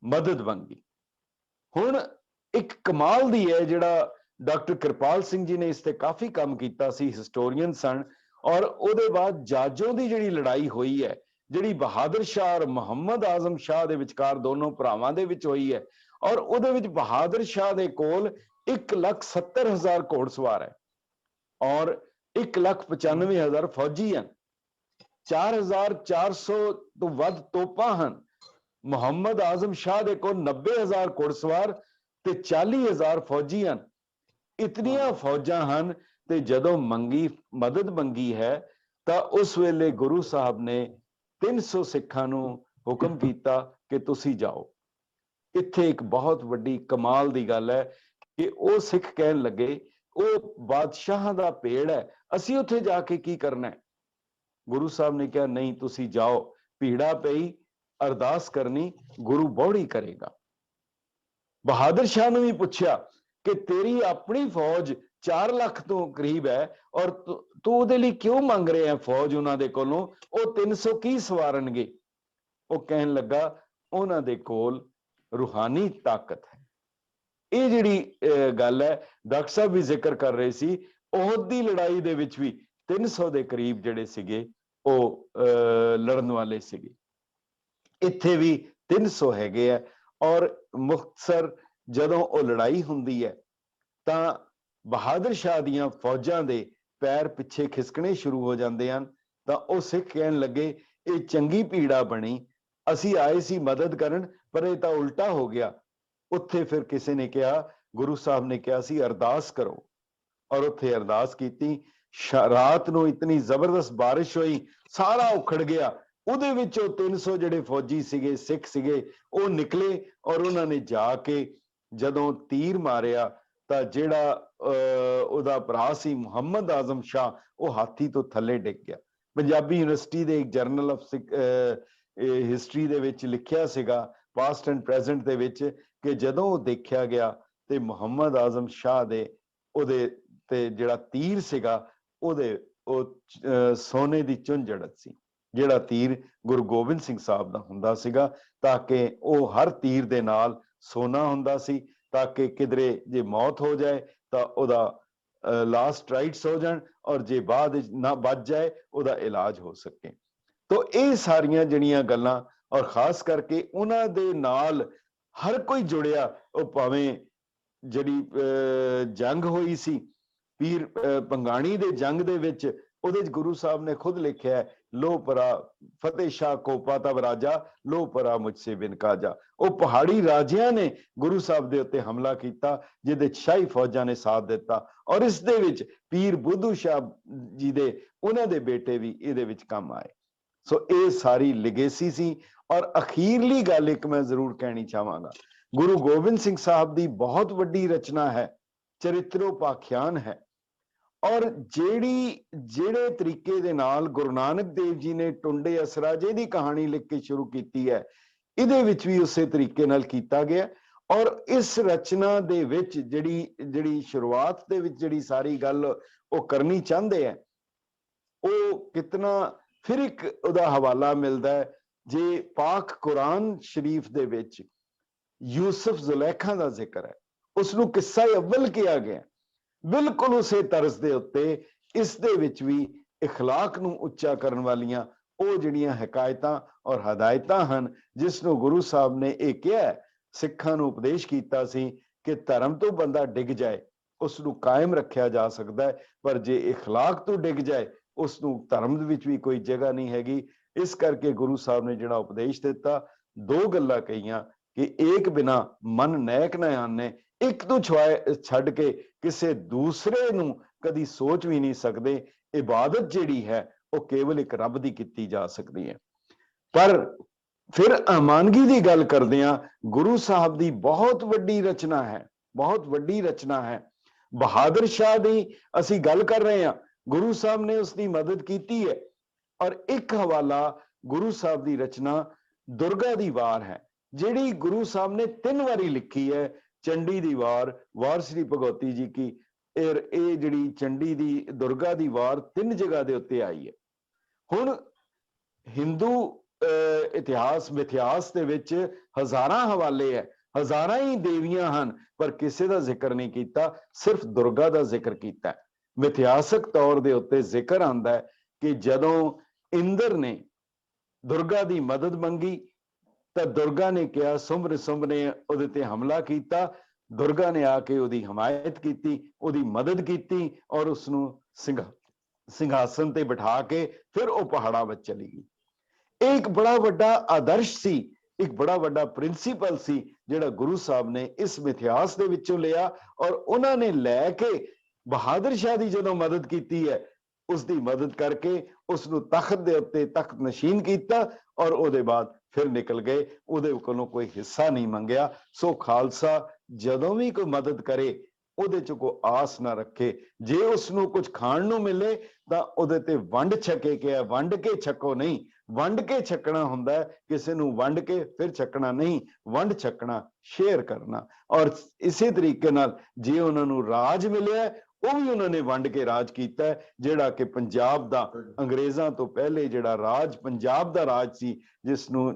ਮਦਦ ਮੰਗੀ। ਹੁਣ ਇੱਕ ਕਮਾਲ ਦੀ ਹੈ, ਜਿਹੜਾ ਡਾਕਟਰ ਕਿਰਪਾਲ ਸਿੰਘ ਜੀ ਨੇ ਇਸ ਤੇ ਕਾਫੀ ਕੰਮ ਕੀਤਾ ਸੀ, ਹਿਸਟੋਰੀਅਨ ਸਨ। ਔਰ ਉਹਦੇ ਬਾਅਦ ਜਾਜੋਂ ਦੀ ਜਿਹੜੀ ਲੜਾਈ ਹੋਈ ਹੈ, ਜਿਹੜੀ ਬਹਾਦਰ ਸ਼ਾਹ ਔਰ ਮੁਹੰਮਦ ਆਜ਼ਮ ਸ਼ਾਹ ਦੇ ਵਿਚਕਾਰ ਦੋਨੋਂ ਭਰਾਵਾਂ ਦੇ ਵਿੱਚ ਹੋਈ ਹੈ, ਔਰ ਉਹਦੇ ਵਿੱਚ ਬਹਾਦਰ ਸ਼ਾਹ ਦੇ ਕੋਲ 1,70,000 ਘੋੜਸਵਾਰ ਹੈ ਔਰ 1,95,000 ਫੌਜੀ ਹਨ, 4,400 ਤੋਂ ਵੱਧ ਤੋਪਾਂ ਹਨ। ਮੁਹੰਮਦ ਆਜ਼ਮ ਸ਼ਾਹ ਦੇ ਕੋਲ 90,000 ਘੋੜਸਵਾਰ ਤੇ 40,000 ਫੌਜੀ ਹਨ। ਇਤਨੀਆਂ ਫੌਜਾਂ ਹਨ ਤੇ ਜਦੋਂ ਮਦਦ ਮੰਗੀ ਹੈ ਤਾਂ ਉਸ ਵੇਲੇ ਗੁਰੂ ਸਾਹਿਬ ਨੇ 300 ਸਿੱਖਾਂ ਨੂੰ ਹੁਕਮ ਕੀਤਾ ਕਿ ਤੁਸੀਂ ਜਾਓ। ਇੱਥੇ ਇੱਕ ਬਹੁਤ ਵੱਡੀ ਕਮਾਲ ਦੀ ਗੱਲ ਹੈ ਕਿ ਉਹ ਸਿੱਖ ਕਹਿਣ ਲੱਗੇ ਉਹ ਬਾਦਸ਼ਾਹਾਂ ਦਾ ਭੇੜ ਹੈ, ਅਸੀਂ ਉੱਥੇ ਜਾ ਕੇ ਕੀ ਕਰਨਾ ਹੈ। ਗੁਰੂ ਸਾਹਿਬ ਨੇ ਕਿਹਾ ਨਹੀਂ ਤੁਸੀਂ ਜਾਓ, ਭੀੜਾ ਪਈ, ਅਰਦਾਸ ਕਰਨੀ, ਗੁਰੂ ਬੌੜੀ ਕਰੇਗਾ। ਬਹਾਦਰ ਸ਼ਾਹ ਨੂੰ ਵੀ ਪੁੱਛਿਆ ਕਿ ਤੇਰੀ ਆਪਣੀ ਫੌਜ 4 ਲੱਖ ਤੋਂ ਕਰੀਬ ਹੈ ਔਰ ਤੂੰ ਉਹਦੇ ਲਈ ਕਿਉਂ ਮੰਗ ਰਿਹਾ ਹੈ ਫੌਜ ਉਹਨਾਂ ਦੇ ਕੋਲੋਂ, ਉਹ 300 ਕੀ ਸਵਾਰਨਗੇ। ਉਹ ਕਹਿਣ ਲੱਗਾ ਉਹਨਾਂ ਦੇ ਕੋਲ ਰੂਹਾਨੀ ਤਾਕਤ ਹੈ। ਇਹ ਜਿਹੜੀ ਗੱਲ ਹੈ ਡਾਕਟਰ ਸਾਹਿਬ ਵੀ ਜ਼ਿਕਰ ਕਰ ਰਹੇ ਸੀ, ਉਹਦ ਦੀ ਲੜਾਈ ਦੇ ਵਿੱਚ ਵੀ 300 ਦੇ ਕਰੀਬ ਜਿਹੜੇ ਸੀਗੇ ਉਹ ਲੜਨ ਵਾਲੇ ਸੀਗੇ। ਇੱਥੇ ਵੀ 300 ਹੈਗੇ ਆ। ਔਰ ਮੁਖਤਸਰ ਜਦੋਂ ਉਹ ਲੜਾਈ ਹੁੰਦੀ ਹੈ ਤਾਂ ਬਹਾਦਰ ਸ਼ਾਹ ਦੀਆਂ ਫੌਜਾਂ ਦੇ ਪੈਰ ਪਿੱਛੇ ਖਿਸਕਣੇ ਸ਼ੁਰੂ ਹੋ ਜਾਂਦੇ ਹਨ। ਤਾਂ ਉਹ ਸਿੱਖ ਕਹਿਣ ਲੱਗੇ ਇਹ ਚੰਗੀ ਪੀੜਾ ਬਣੀ, ਅਸੀਂ ਆਏ ਸੀ ਮਦਦ ਕਰਨ ਪਰ ਇਹ ਤਾਂ ਉਲਟਾ ਹੋ ਗਿਆ। ਉੱਥੇ ਫਿਰ ਕਿਸੇ ਨੇ ਕਿਹਾ ਗੁਰੂ ਸਾਹਿਬ ਨੇ ਕਿਹਾ ਸੀ ਅਰਦਾਸ ਕਰੋ, ਔਰ ਉੱਥੇ ਅਰਦਾਸ ਕੀਤੀ। ਰਾਤ ਨੂੰ ਇਤਨੀ ਜ਼ਬਰਦਸਤ ਬਾਰਿਸ਼ ਹੋਈ, ਸਾਰਾ ਉਖੜ ਗਿਆ। ਉਹਦੇ ਵਿੱਚੋਂ 300 ਜਿਹੜੇ ਫੌਜੀ ਸੀਗੇ, ਸਿੱਖ ਸੀਗੇ, ਉਹ ਨਿਕਲੇ ਔਰ ਉਹਨਾਂ ਨੇ ਜਾ ਕੇ ਜਦੋਂ ਤੀਰ ਮਾਰਿਆ ਤਾਂ ਜਿਹੜਾ ਉਹਦਾ ਭਰਾ ਸੀ ਮੁਹੰਮਦ ਆਜ਼ਮ ਸ਼ਾਹ, ਉਹ ਹਾਥੀ ਤੋਂ ਥੱਲੇ ਡਿੱਗ ਗਿਆ। ਪੰਜਾਬੀ ਯੂਨੀਵਰਸਿਟੀ ਦੇ ਇੱਕ ਜਰਨਲ ਆਫ ਹਿਸਟਰੀ ਦੇ ਵਿੱਚ ਲਿਖਿਆ ਸੀਗਾ, ਪਾਸਟ ਐਂਡ ਪ੍ਰੈਜ਼ੈਂਟ ਦੇ ਵਿੱਚ, ਕਿ ਜਦੋਂ ਉਹ ਦੇਖਿਆ ਗਿਆ ਤੇ ਮੁਹੰਮਦ ਆਜ਼ਮ ਸ਼ਾਹ ਦੇ ਉਹਦੇ ਤੇ ਜਿਹੜਾ ਤੀਰ ਸੀਗਾ, ਉਹਦੇ ਉਹ ਸੋਨੇ ਦੀ ਝੁੰਝੜਤ ਸੀ, ਜਿਹੜਾ ਤੀਰ ਗੁਰੂ ਗੋਬਿੰਦ ਸਿੰਘ ਸਾਹਿਬ ਦਾ ਹੁੰਦਾ ਸੀਗਾ, ਤਾਂ ਕਿ ਉਹ ਹਰ ਤੀਰ ਦੇ ਨਾਲ ਸੋਨਾ ਹੁੰਦਾ ਸੀ, ਤਾਂ ਕਿ ਕਿਧਰੇ ਜੇ ਮੌਤ ਹੋ ਜਾਏ ਤਾਂ ਉਹਦਾ ਲਾਸਟ ਰਾਈਟਸ ਹੋ ਜਾਣ, ਔਰ ਜੇ ਬਾਅਦ ਨਾ ਬਚ ਜਾਏ ਉਹਦਾ ਇਲਾਜ ਹੋ ਸਕੇ। ਤੋ ਇਹ ਸਾਰੀਆਂ ਜਿਹੜੀਆਂ ਗੱਲਾਂ, ਔਰ ਖਾਸ ਕਰਕੇ ਉਹਨਾਂ ਦੇ ਨਾਲ ਹਰ ਕੋਈ ਜੁੜਿਆ, ਉਹ ਭਾਵੇਂ ਜਿਹੜੀ ਜੰਗ ਹੋਈ ਸੀ ਪੀਰ ਭੰਗਾਣੀ ਦੇ ਜੰਗ ਦੇ ਵਿੱਚ, ਉਹਦੇ ਚ ਗੁਰੂ ਸਾਹਿਬ ਨੇ ਖੁਦ ਲਿਖਿਆ ਹੈ, ਲੋ ਪਰਾ ਫਤਿਹ ਸ਼ਾਹ ਕੋਪਾ ਤਬ ਰਾਜਾ, ਲੋ ਪਰਾ ਮੁਝਸੇ ਬਿਨ ਕਾਜਾ। ਉਹ ਪਹਾੜੀ ਰਾਜਿਆਂ ਨੇ ਗੁਰੂ ਸਾਹਿਬ ਦੇ ਉੱਤੇ ਹਮਲਾ ਕੀਤਾ, ਜਿਹਦੇ ਸ਼ਾਹੀ ਫੌਜਾਂ ਨੇ ਸਾਥ ਦਿੱਤਾ, ਔਰ ਇਸ ਦੇ ਵਿੱਚ ਪੀਰ ਬੁੱਧੂ ਸ਼ਾਹ ਜੀ ਦੇ ਉਹਨਾਂ ਦੇ ਬੇਟੇ ਵੀ ਇਹਦੇ ਵਿੱਚ ਕੰਮ ਆਏ। ਸੋ ਇਹ ਸਾਰੀ ਲਿਗੇਸੀ ਸੀ। ਔਰ ਅਖੀਰਲੀ ਗੱਲ ਇੱਕ ਮੈਂ ਜ਼ਰੂਰ ਕਹਿਣੀ ਚਾਹਾਂਗਾ, ਗੁਰੂ ਗੋਬਿੰਦ ਸਿੰਘ ਸਾਹਿਬ ਦੀ ਬਹੁਤ ਵੱਡੀ ਰਚਨਾ ਹੈ, ਚਰਿਤਰੋਪਾਖਿਆਨ ਹੈ। ਔਰ ਜਿਹੜੇ ਤਰੀਕੇ ਦੇ ਨਾਲ ਗੁਰੂ ਨਾਨਕ ਦੇਵ ਜੀ ਨੇ ਟੁੰਡੇ ਅਸਰਾਜੇ ਦੀ ਕਹਾਣੀ ਲਿਖ ਕੇ ਸ਼ੁਰੂ ਕੀਤੀ ਹੈ, ਇਹਦੇ ਵਿੱਚ ਵੀ ਉਸੇ ਤਰੀਕੇ ਨਾਲ ਕੀਤਾ ਗਿਆ। ਔਰ ਇਸ ਰਚਨਾ ਦੇ ਵਿੱਚ ਜਿਹੜੀ ਸ਼ੁਰੂਆਤ ਦੇ ਵਿੱਚ ਜਿਹੜੀ ਸਾਰੀ ਗੱਲ ਉਹ ਕਰਨੀ ਚਾਹੁੰਦੇ ਹੈ, ਉਹ ਕਿਤਨਾ, ਫਿਰ ਇੱਕ ਉਹਦਾ ਹਵਾਲਾ ਮਿਲਦਾ ਹੈ, ਜੇ ਪਾਕ ਕੁਰਾਨ ਸ਼ਰੀਫ ਦੇ ਵਿੱਚ ਯੂਸਫ ਜ਼ੁਲੈਖਾ ਦਾ ਜ਼ਿਕਰ ਹੈ, ਉਸ ਨੂੰ ਕਿੱਸਾ ਅਵਲ ਕਿਹਾ ਗਿਆ, ਬਿਲਕੁਲ ਉਸੇ ਤਰਜ਼ ਦੇ ਉੱਤੇ ਇਸ ਦੇ ਵਿੱਚ ਵੀ ਇਖਲਾਕ ਨੂੰ ਉੱਚਾ ਕਰਨ ਵਾਲੀਆਂ ਉਹ ਜਿਹੜੀਆਂ ਹਕਾਇਤਾਂ ਔਰ ਹਦਾਇਤਾਂ ਹਨ, ਜਿਸ ਨੂੰ ਗੁਰੂ ਸਾਹਿਬ ਨੇ ਇਹ ਕਿਹਾ, ਸਿੱਖਾਂ ਨੂੰ ਉਪਦੇਸ਼ ਕੀਤਾ ਸੀ ਕਿ ਧਰਮ ਤੋਂ ਬੰਦਾ ਡਿੱਗ ਜਾਏ ਉਸ ਨੂੰ ਕਾਇਮ ਰੱਖਿਆ ਜਾ ਸਕਦਾ ਹੈ, ਪਰ ਜੇ ਇਖਲਾਕ ਤੋਂ ਡਿੱਗ ਜਾਏ ਉਸ ਨੂੰ ਧਰਮ ਦੇ ਵਿੱਚ ਵੀ ਕੋਈ ਜਗ੍ਹਾ ਨਹੀਂ ਹੈਗੀ। ਇਸ ਕਰਕੇ ਗੁਰੂ ਸਾਹਿਬ ਨੇ ਜਿਹੜਾ ਉਪਦੇਸ਼ ਦਿੱਤਾ, ਦੋ ਗੱਲਾਂ ਕਹੀਆਂ ਕਿ ਏਕ ਬਿਨਾ ਮਨ ਨੈਕ ਨਾ ਆਨੇ, ਇੱਕ ਤੋਂ ਛੱਡ ਕੇ ਕਿਸੇ ਦੂਸਰੇ ਨੂੰ ਕਦੀ ਸੋਚ ਵੀ ਨਹੀਂ ਸਕਦੇ। ਇਬਾਦਤ ਜਿਹੜੀ ਹੈ ਉਹ ਕੇਵਲ ਇੱਕ ਰੱਬ ਦੀ ਕੀਤੀ ਜਾ ਸਕਦੀ ਹੈ। ਪਰ ਫਿਰ ਅਮਾਨਗੀ ਦੀ ਗੱਲ ਕਰਦੇ ਹਾਂ, ਗੁਰੂ ਸਾਹਿਬ ਦੀ ਬਹੁਤ ਵੱਡੀ ਰਚਨਾ ਹੈ, ਬਹੁਤ ਵੱਡੀ ਰਚਨਾ ਹੈ। ਬਹਾਦਰ ਸ਼ਾਹ ਦੀ ਅਸੀਂ ਗੱਲ ਕਰ ਰਹੇ ਹਾਂ, ਗੁਰੂ ਸਾਹਿਬ ਨੇ ਉਸ ਦੀ ਮਦਦ ਕੀਤੀ ਹੈ। ਔਰ ਇੱਕ ਹਵਾਲਾ ਗੁਰੂ ਸਾਹਿਬ ਦੀ ਰਚਨਾ ਦੁਰਗਾ ਦੀ ਵਾਰ ਹੈ, ਜਿਹੜੀ ਗੁਰੂ ਸਾਹਿਬ ਨੇ 3 ਵਾਰੀ ਲਿਖੀ ਹੈ। ਚੰਡੀ ਦੀ ਵਾਰ, ਵਾਰ ਸ੍ਰੀ ਭਗਵਤੀ ਜੀ ਕੀ, ਇਹ ਜਿਹੜੀ ਚੰਡੀ ਦੀ ਦੁਰਗਾ ਦੀ ਵਾਰ 3 ਜਗ੍ਹਾ ਦੇ ਉੱਤੇ ਆਈ ਹੈ। ਹੁਣ ਹਿੰਦੂ ਇਤਿਹਾਸ ਮਿਥਿਹਾਸ ਦੇ ਵਿੱਚ ਹਜ਼ਾਰਾਂ ਹਵਾਲੇ ਹੈ, ਹਜ਼ਾਰਾਂ ਹੀ ਦੇਵੀਆਂ ਹਨ, ਪਰ ਕਿਸੇ ਦਾ ਜ਼ਿਕਰ ਨਹੀਂ ਕੀਤਾ, ਸਿਰਫ ਦੁਰਗਾ ਦਾ ਜ਼ਿਕਰ ਕੀਤਾ। ਮਿਥਿਹਾਸਕ ਤੌਰ ਦੇ ਉੱਤੇ ਜ਼ਿਕਰ ਆਉਂਦਾ ਹੈ ਕਿ ਜਦੋਂ ਇੰਦਰ ਨੇ ਦੁਰਗਾ ਦੀ ਮਦਦ ਮੰਗੀ ਤਾਂ ਦੁਰਗਾ ਨੇ ਕਿਹਾ, ਸੁੰਭ ਨੇ ਉਹਦੇ ਤੇ ਹਮਲਾ ਕੀਤਾ, ਦੁਰਗਾ ਨੇ ਆ ਕੇ ਉਹਦੀ ਹਮਾਇਤ ਕੀਤੀ, ਉਹਦੀ ਮਦਦ ਕੀਤੀ, ਔਰ ਉਸਨੂੰ ਸਿੰਘਾਸਨ ਤੇ ਬਿਠਾ ਕੇ ਫਿਰ ਉਹ ਪਹਾੜਾਂ ਵਿੱਚ ਚਲੀ ਗਈ। ਇਹ ਇੱਕ ਬੜਾ ਵੱਡਾ ਆਦਰਸ਼ ਸੀ, ਇੱਕ ਬੜਾ ਵੱਡਾ ਪ੍ਰਿੰਸੀਪਲ ਸੀ, ਜਿਹੜਾ ਗੁਰੂ ਸਾਹਿਬ ਨੇ ਇਸ ਮਿਥਿਹਾਸ ਦੇ ਵਿੱਚੋਂ ਲਿਆ, ਔਰ ਉਹਨਾਂ ਨੇ ਲੈ ਕੇ ਬਹਾਦਰ ਸ਼ਾਹ ਦੀ ਜਦੋਂ ਮਦਦ ਕੀਤੀ ਹੈ, ਉਸ ਦੀ ਮਦਦ ਕਰਕੇ ਉਸ ਨੂੰ ਤਖਤ ਦੇ ਉੱਤੇ ਤਖਤ ਨਸ਼ੀਨ ਕੀਤਾ, ਔਰ ਉਹਦੇ ਬਾਅਦ ਫਿਰ ਨਿਕਲ ਗਏ, ਉਹਦੇ ਕੋਲੋਂ ਕੋਈ ਹਿੱਸਾ ਨਹੀਂ ਮੰਗਿਆ। ਸੋ ਖਾਲਸਾ ਜਦੋਂ ਵੀ ਕੋਈ ਮਦਦ ਕਰੇ ਉਹਦੇ ਚ ਕੋਈ ਆਸ ਨਾ ਰੱਖੇ, ਜੇ ਉਸ ਨੂੰ ਕੁਝ ਖਾਣ ਨੂੰ ਮਿਲੇ ਤਾਂ ਉਹਦੇ ਤੇ ਵੰਡ ਛਕੇ ਕਿਹਾ, ਵੰਡ ਕੇ ਛਕੋ ਨਹੀਂ, ਵੰਡ ਕੇ ਛਕਣਾ ਹੁੰਦਾ ਹੈ, ਕਿਸੇ ਨੂੰ ਵੰਡ ਕੇ ਫਿਰ ਛਕਣਾ ਨਹੀਂ, ਵੰਡ ਛਕਣਾ, ਸ਼ੇਅਰ ਕਰਨਾ। ਔਰ ਇਸੇ ਤਰੀਕੇ ਨਾਲ ਜੇ ਉਹਨਾਂ ਨੂੰ ਰਾਜ ਮਿਲਿਆ, ਉਹ ਵੀ ਉਹਨਾਂ ਨੇ ਵੰਡ ਕੇ ਰਾਜ ਕੀਤਾ, ਜਿਹੜਾ ਕਿ ਪੰਜਾਬ ਦਾ ਅੰਗਰੇਜ਼ਾਂ ਤੋਂ ਪਹਿਲੇ ਜਿਹੜਾ ਰਾਜ ਪੰਜਾਬ ਦਾ ਰਾਜ ਸੀ, ਜਿਸ ਨੂੰ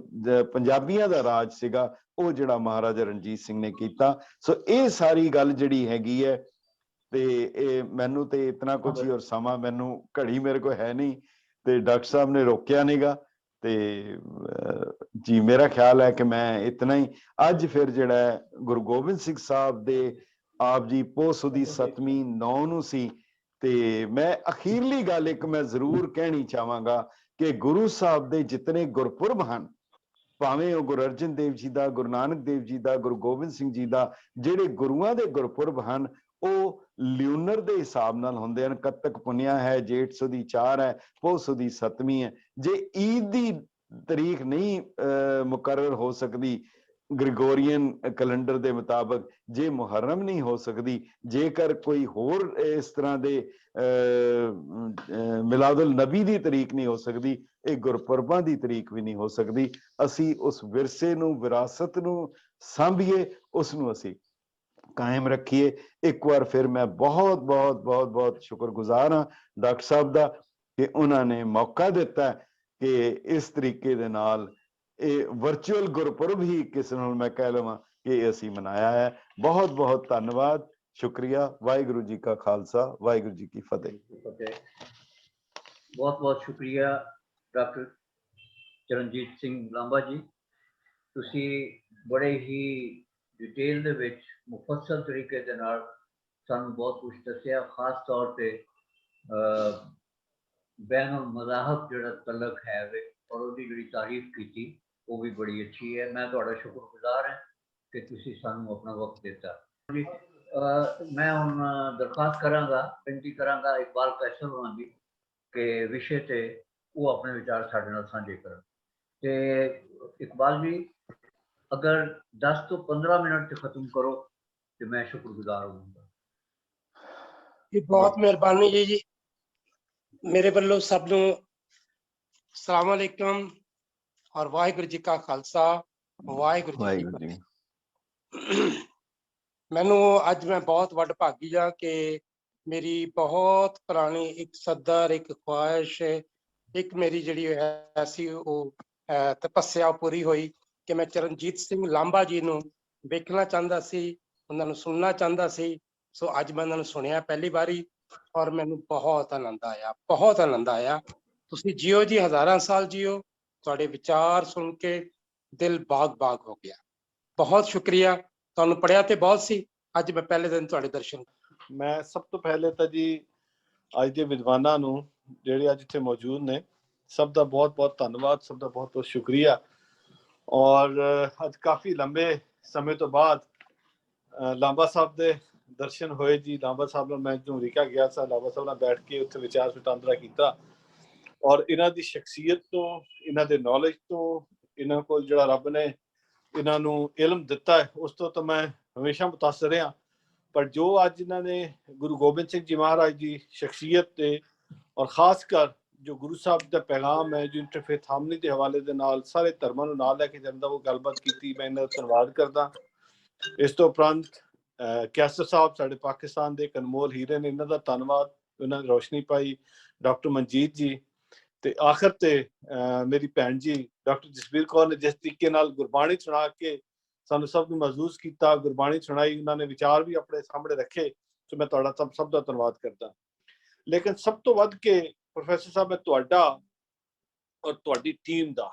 ਪੰਜਾਬੀਆਂ ਦਾ ਰਾਜ ਸੀਗਾ, ਉਹ ਜਿਹੜਾ ਮਹਾਰਾਜਾ ਰਣਜੀਤ ਸਿੰਘ ਨੇ ਕੀਤਾ। ਸੋ ਇਹ ਸਾਰੀ ਗੱਲ ਜਿਹੜੀ ਹੈਗੀ ਹੈ, ਤੇ ਇਹ ਮੈਨੂੰ ਤੇ ਇਤਨਾ ਕੁਝ ਹੀ, ਔਰ ਸਮਾਂ ਮੈਨੂੰ ਘੜੀ ਮੇਰੇ ਕੋਲ ਹੈ ਨਹੀਂ, ਤੇ ਡਾਕਟਰ ਸਾਹਿਬ ਨੇ ਰੋਕਿਆ ਨੀਗਾ, ਤੇ ਜੀ ਮੇਰਾ ਖਿਆਲ ਹੈ ਕਿ ਮੈਂ ਇਤਨਾ ਹੀ। ਅੱਜ ਫਿਰ ਜਿਹੜਾ ਗੁਰੂ ਗੋਬਿੰਦ ਸਿੰਘ ਸਾਹਿਬ ਦੇ ਆਪ ਜੀ ਪੋਸ ਦੀ 7ਵੀਂ 9 ਨੂੰ ਸੀ, ਤੇ ਮੈਂ ਅਖੀਰਲੀ ਗੱਲ ਇੱਕ ਮੈਂ ਜ਼ਰੂਰ ਕਹਿਣੀ ਚਾਹਾਂਗਾ ਕਿ ਗੁਰੂ ਸਾਹਿਬ ਦੇ ਜਿਤਨੇ ਗੁਰਪੁਰਬ ਹਨ, ਭਾਵੇਂ ਉਹ ਗੁਰੂ ਅਰਜਨ ਦੇਵ ਜੀ ਦਾ, ਗੁਰੂ ਨਾਨਕ ਦੇਵ ਜੀ ਦਾ, ਗੁਰੂ ਗੋਬਿੰਦ ਸਿੰਘ ਜੀ ਦਾ, ਜਿਹੜੇ ਗੁਰੂਆਂ ਦੇ ਗੁਰਪੁਰਬ ਹਨ ਉਹ ਲਿਊਨਰ ਦੇ ਹਿਸਾਬ ਨਾਲ ਹੁੰਦੇ ਹਨ। ਕੱਤਕ ਪੁੰਨਿਆ ਹੈ, ਜੇਠ ਸੁਦੀ 4 ਹੈ, ਪੋਹ ਸੁਦੀ 7ਵੀਂ ਹੈ। ਜੇ ਈਦ ਦੀ ਤਰੀਕ ਨਹੀਂ ਮੁਕਰਰ ਹੋ ਸਕਦੀ ਗ੍ਰਿਗੋਰੀਅਨ ਕੈਲੰਡਰ ਦੇ ਮੁਤਾਬਕ, ਜੇ ਮੁਹਰਮ ਨਹੀਂ ਹੋ ਸਕਦੀ, ਜੇਕਰ ਕੋਈ ਹੋਰ ਇਸ ਤਰ੍ਹਾਂ ਦੇ ਮਿਲਾਦੁਲ ਨਬੀ ਦੀ ਤਰੀਕ ਨਹੀਂ ਹੋ ਸਕਦੀ, ਇਹ ਗੁਰਪੁਰਬਾਂ ਦੀ ਤਰੀਕ ਵੀ ਨਹੀਂ ਹੋ ਸਕਦੀ। ਅਸੀਂ ਉਸ ਵਿਰਸੇ ਨੂੰ, ਵਿਰਾਸਤ ਨੂੰ ਸਾਂਭੀਏ, ਉਸ ਨੂੰ ਅਸੀਂ ਕਾਇਮ ਰੱਖੀਏ। ਇੱਕ ਵਾਰ ਫਿਰ ਮੈਂ ਬਹੁਤ ਬਹੁਤ ਬਹੁਤ ਬਹੁਤ ਸ਼ੁਕਰਗੁਜ਼ਾਰ ਹਾਂ ਡਾਕਟਰ ਸਾਹਿਬ ਦਾ ਕਿ ਉਹਨਾਂ ਨੇ ਮੌਕਾ ਦਿੱਤਾ ਕਿ ਇਸ ਤਰੀਕੇ ਦੇ ਨਾਲ ਇਹ ਵਰਚੁਅਲ ਗੁਰਪੁਰਬ ਹੀ ਕਿਸੇ ਨਾਲ ਮੈਂ ਕਹਿ ਲਵਾਂ ਕਿ ਅਸੀਂ ਮਨਾਇਆ ਹੈ। ਬਹੁਤ ਬਹੁਤ ਧੰਨਵਾਦ, ਸ਼ੁਕਰੀਆ। ਵਾਹਿਗੁਰੂ ਜੀ ਕਾ ਖਾਲਸਾ, ਵਾਹਿਗੁਰੂ ਜੀ ਕੀ ਫਤਿਹ। ਬਹੁਤ ਬਹੁਤ ਸ਼ੁਕਰੀਆ ਡਾਕਟਰ ਚਰਨਜੀਤ ਸਿੰਘ ਲਾਂਬਾ ਜੀ, ਤੁਸੀਂ ਬੜੇ ਹੀ ਡਿਟੇਲ ਦੇ ਵਿੱਚ ਮੁਫੱਸਲ ਤਰੀਕੇ ਦੇ ਨਾਲ ਸਾਨੂੰ ਬਹੁਤ ਕੁਝ ਦੱਸਿਆ। ਖਾਸ ਤੌਰ ਤੇ ਬੈਨ ਮਜ਼ਾਹਬ ਜਿਹੜਾ ਤਲਕ ਹੈ ਵੇ ਔਰ ਉਹਦੀ ਜਿਹੜੀ ਤਾਰੀਫ ਕੀਤੀ ਉਹ ਵੀ ਬੜੀ ਅੱਛੀ ਹੈ। ਮੈਂ ਤੁਹਾਡਾ ਸ਼ੁਕਰਗੁਜ਼ਾਰ ਹਾਂ ਕਿ ਤੁਸੀਂ ਸਾਨੂੰ ਆਪਣਾ ਵਕਤ ਦਿੱਤਾ ਜੀ। ਮੈਂ ਹੁਣ ਦਰਖਾਸਤ ਕਰਾਂਗਾ, ਬੇਨਤੀ ਕਰਾਂਗਾ ਇਕਬਾਲ ਕੈਸਰ ਹੋਣਾ ਦੀ ਕਿ ਵਿਸ਼ੇ ਤੇ ਉਹ ਆਪਣੇ ਵਿਚਾਰ ਸਾਡੇ ਨਾਲ ਸਾਂਝੇ ਕਰਨ। ਤੇ ਇਕਬਾਲ ਜੀ ਅਗਰ 10 ਤੋਂ 15 ਮਿੰਟ 'ਚ ਖਤਮ ਕਰੋ ਤੇ ਮੈਂ ਸ਼ੁਕਰਗੁਜ਼ਾਰ ਹੋਵਾਂਗਾ ਜੀ। ਬਹੁਤ ਮਿਹਰਬਾਨੀ ਜੀ। ਮੇਰੇ ਵੱਲੋਂ ਸਭ ਨੂੰ ਅਸਲਾਮ ਅਲੈਕੁਮ ਔਰ ਵਾਹਿਗੁਰੂ ਜੀ ਕਾ ਖਾਲਸਾ, ਵਾਹਿਗੁਰੂ ਜੀ ਕੀ ਫਤਿਹ। ਮੈਨੂੰ ਅੱਜ ਮੈਂ ਬਹੁਤ ਵੱਡ ਭਾਗੀ ਹਾਂ ਕਿ ਮੇਰੀ ਬਹੁਤ ਪੁਰਾਣੀ ਇੱਕ ਸੱਦਰ, ਇੱਕ ਖੁਆਇਸ਼, ਇੱਕ ਮੇਰੀ ਜਿਹੜੀ ਹੈ ਸੀ ਉਹ ਤਪੱਸਿਆ ਪੂਰੀ ਹੋਈ ਕਿ ਮੈਂ ਚਰਨਜੀਤ ਸਿੰਘ ਲਾਂਬਾ ਜੀ ਨੂੰ ਵੇਖਣਾ ਚਾਹੁੰਦਾ ਸੀ, ਉਹਨਾਂ ਨੂੰ ਸੁਣਨਾ ਚਾਹੁੰਦਾ ਸੀ। ਸੋ ਅੱਜ ਮੈਂ ਉਹਨਾਂ ਨੂੰ ਸੁਣਿਆ ਪਹਿਲੀ ਵਾਰੀ ਔਰ ਮੈਨੂੰ ਬਹੁਤ ਆਨੰਦ ਆਇਆ, ਬਹੁਤ ਆਨੰਦ ਆਇਆ। ਤੁਸੀਂ ਜਿਓ ਜੀ, ਹਜ਼ਾਰਾਂ ਸਾਲ ਜਿਓ। ਤੁਹਾਡੇ ਵਿਚਾਰ ਸੁਣ ਕੇ ਦਿਲ ਬਾਗ-ਬਾਗ ਹੋ ਗਿਆ। ਬਹੁਤ ਸ਼ੁਕਰੀਆ। ਤੁਹਾਨੂੰ ਪੜਿਆ ਤੇ ਬਹੁਤ ਸੀ, ਅੱਜ ਮੈਂ ਪਹਿਲੇ ਦਿਨ ਤੁਹਾਡੇ ਦਰਸ਼ਨ। ਮੈਂ ਸਭ ਤੋਂ ਪਹਿਲੇ ਤਾਂ ਜੀ ਅੱਜ ਦੇ ਵਿਦਵਾਨਾਂ ਨੂੰ ਜਿਹੜੇ ਅੱਜ ਇੱਥੇ ਮੌਜੂਦ ਨੇ, ਸਭ ਦਾ ਬਹੁਤ ਬਹੁਤ ਧੰਨਵਾਦ, ਸਭ ਦਾ ਬਹੁਤ ਬਹੁਤ ਸ਼ੁਕਰੀਆ। ਔਰ ਅੱਜ ਕਾਫੀ ਲੰਬੇ ਸਮੇਂ ਤੋਂ ਬਾਅਦ ਲਾਂਬਾ ਸਾਹਿਬ ਦੇ ਦਰਸ਼ਨ ਹੋਏ ਜੀ। ਲਾਂਬਾ ਸਾਹਿਬ ਨਾਲ ਮੈਂ ਜਦੋਂ ਅਮਰੀਕਾ ਗਿਆ ਸਾਂ, ਲਾਂਬਾ ਸਾਹਿਬ ਨਾਲ ਬੈਠ ਕੇ ਉੱਥੇ ਵਿਚਾਰ ਵਟਾਂਦਰਾ ਕੀਤਾ ਔਰ ਇਹਨਾਂ ਦੀ ਸ਼ਖਸੀਅਤ ਤੋਂ, ਇਹਨਾਂ ਦੇ ਨੌਲੇਜ ਤੋਂ, ਇਹਨਾਂ ਕੋਲ ਜਿਹੜਾ ਰੱਬ ਨੇ ਇਹਨਾਂ ਨੂੰ ਇਲਮ ਦਿੱਤਾ ਹੈ, ਉਸ ਤੋਂ ਤਾਂ ਮੈਂ ਹਮੇਸ਼ਾ ਮੁਤਾਸਰ ਰਿਹਾ। ਪਰ ਜੋ ਅੱਜ ਇਹਨਾਂ ਨੇ ਗੁਰੂ ਗੋਬਿੰਦ ਸਿੰਘ ਜੀ ਮਹਾਰਾਜ ਦੀ ਸ਼ਖਸੀਅਤ ਤੇ ਔਰ ਖਾਸ ਕਰ ਜੋ ਗੁਰੂ ਸਾਹਿਬ ਦਾ ਪੈਗਾਮ ਹੈ, ਜੋ ਇੰਟਰਫੇਥ ਹਾਰਮਨੀ ਦੇ ਹਵਾਲੇ ਦੇ ਨਾਲ ਸਾਰੇ ਧਰਮਾਂ ਨੂੰ ਨਾਲ ਲੈ ਕੇ ਜਾਂਦਾ, ਉਹ ਗੱਲਬਾਤ ਕੀਤੀ। ਮੈਂ ਇਹਨਾਂ ਦਾ ਧੰਨਵਾਦ ਕਰਦਾ। ਇਸ ਤੋਂ ਉਪਰੰਤ ਕੈਸਰ ਸਾਹਿਬ ਸਾਡੇ ਪਾਕਿਸਤਾਨ ਦੇ ਅਨਮੋਲ ਹੀਰੇ ਨੇ, ਇਹਨਾਂ ਦਾ ਧੰਨਵਾਦ, ਉਹਨਾਂ ਨੇ ਰੋਸ਼ਨੀ ਪਾਈ। ਡਾਕਟਰ ਮਨਜੀਤ ਜੀ ਤੇ ਆਖਰ ਤੇ ਮੇਰੀ ਭੈਣ ਜੀ ਡਾਕਟਰ ਜਸਬੀਰ ਕੌਰ ਨੇ ਜਿਸ ਤਰੀਕੇ ਨਾਲ ਗੁਰਬਾਣੀ ਸੁਣਾ ਕੇ ਸਾਨੂੰ ਸਭ ਨੂੰ ਮਹਿਸੂਸ ਕੀਤਾ, ਗੁਰਬਾਣੀ ਸੁਣਾਈ, ਉਹਨਾਂ ਨੇ ਵਿਚਾਰ ਵੀ ਆਪਣੇ ਸਾਹਮਣੇ ਰੱਖੇ। ਸੋ ਮੈਂ ਤੁਹਾਡਾ ਸਭ ਦਾ ਧੰਨਵਾਦ ਕਰਦਾ। ਲੇਕਿਨ ਸਭ ਤੋਂ ਵੱਧ ਕੇ ਪ੍ਰੋਫੈਸਰ ਸਾਹਿਬ, ਮੈਂ ਤੁਹਾਡਾ ਔਰ ਤੁਹਾਡੀ ਟੀਮ ਦਾ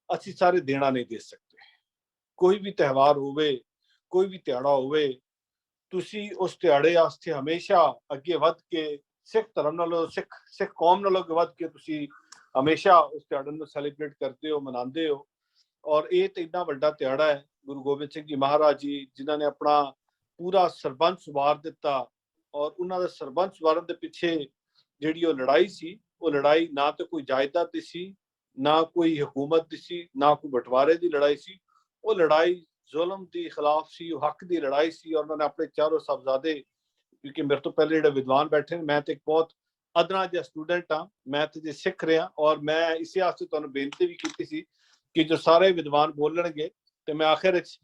ਅਸੀਂ ਸਾਰੇ ਦੇਣਾ ਨਹੀਂ ਦੇ ਸਕਦੇ। ਕੋਈ ਵੀ ਤਿਉਹਾਰ ਹੋਵੇ, ਕੋਈ ਵੀ ਦਿਹਾੜਾ ਹੋਵੇ, ਤੁਸੀਂ ਉਸ ਦਿਹਾੜੇ ਵਾਸਤੇ ਹਮੇਸ਼ਾ ਅੱਗੇ ਵੱਧ ਕੇ ਸਿੱਖ ਧਰਮ ਨਾਲੋਂ, ਸਿੱਖ ਕੌਮ ਨਾਲੋਂ ਅੱਗੇ ਵੱਧ ਕੇ ਤੁਸੀਂ ਹਮੇਸ਼ਾ ਉਸ ਦਿਹਾੜੇ ਨੂੰ ਸੈਲੀਬ੍ਰੇਟ ਕਰਦੇ ਹੋ, ਮਨਾਉਂਦੇ ਹੋ। ਔਰ ਇਹ ਤਾਂ ਇੰਨਾ ਵੱਡਾ ਦਿਹਾੜਾ ਹੈ ਗੁਰੂ ਗੋਬਿੰਦ ਸਿੰਘ ਜੀ ਮਹਾਰਾਜ ਜੀ, ਜਿਨ੍ਹਾਂ ਨੇ ਆਪਣਾ ਪੂਰਾ ਸਰਬੰਸ ਵਾਰ ਦਿੱਤਾ। ਔਰ ਉਹਨਾਂ ਦਾ ਸਰਬੰਸ ਵਾਰਨ ਦੇ ਪਿੱਛੇ ਜਿਹੜੀ ਉਹ ਲੜਾਈ ਸੀ, ਉਹ ਲੜਾਈ ਨਾ ਤਾਂ ਕੋਈ ਜਾਇਦਾਦ ਦੀ ਸੀ, ਨਾ ਕੋਈ ਹਕੂਮਤ ਦੀ ਸੀ, ਨਾ ਕੋਈ ਬਟਵਾਰੇ ਦੀ ਲੜਾਈ ਸੀ। ਉਹ ਲੜਾਈ ਜ਼ੁਲਮ ਦੇ ਖਿਲਾਫ ਸੀ, ਉਹ ਹੱਕ ਦੀ ਲੜਾਈ ਸੀ। ਔਰ ਉਹਨਾਂ ਨੇ ਆਪਣੇ ਚਾਰੋਂ ਸਾਹਿਬਜ਼ਾਦੇ, ਕਿਉਂਕਿ ਮੇਰੇ ਤੋਂ ਪਹਿਲੇ ਜਿਹੜੇ ਵਿਦਵਾਨ ਬੈਠੇ ਨੇ, ਮੈਂ ਤੇ ਇੱਕ ਬਹੁਤ ਅਦਨਾ ਜਿਹਾ ਸਟੂਡੈਂਟ ਹਾਂ, ਮੈਂ ਤੇ ਜੇ ਸਿੱਖ ਰਿਹਾ। ਔਰ ਮੈਂ ਇਸੇ ਵਾਸਤੇ ਤੁਹਾਨੂੰ ਬੇਨਤੀ ਵੀ ਕੀਤੀ ਸੀ ਕਿ ਜੋ ਸਾਰੇ ਵਿਦਵਾਨ ਬੋਲਣਗੇ ਤੇ ਮੈਂ ਆਖਿਰ ਵਿੱਚ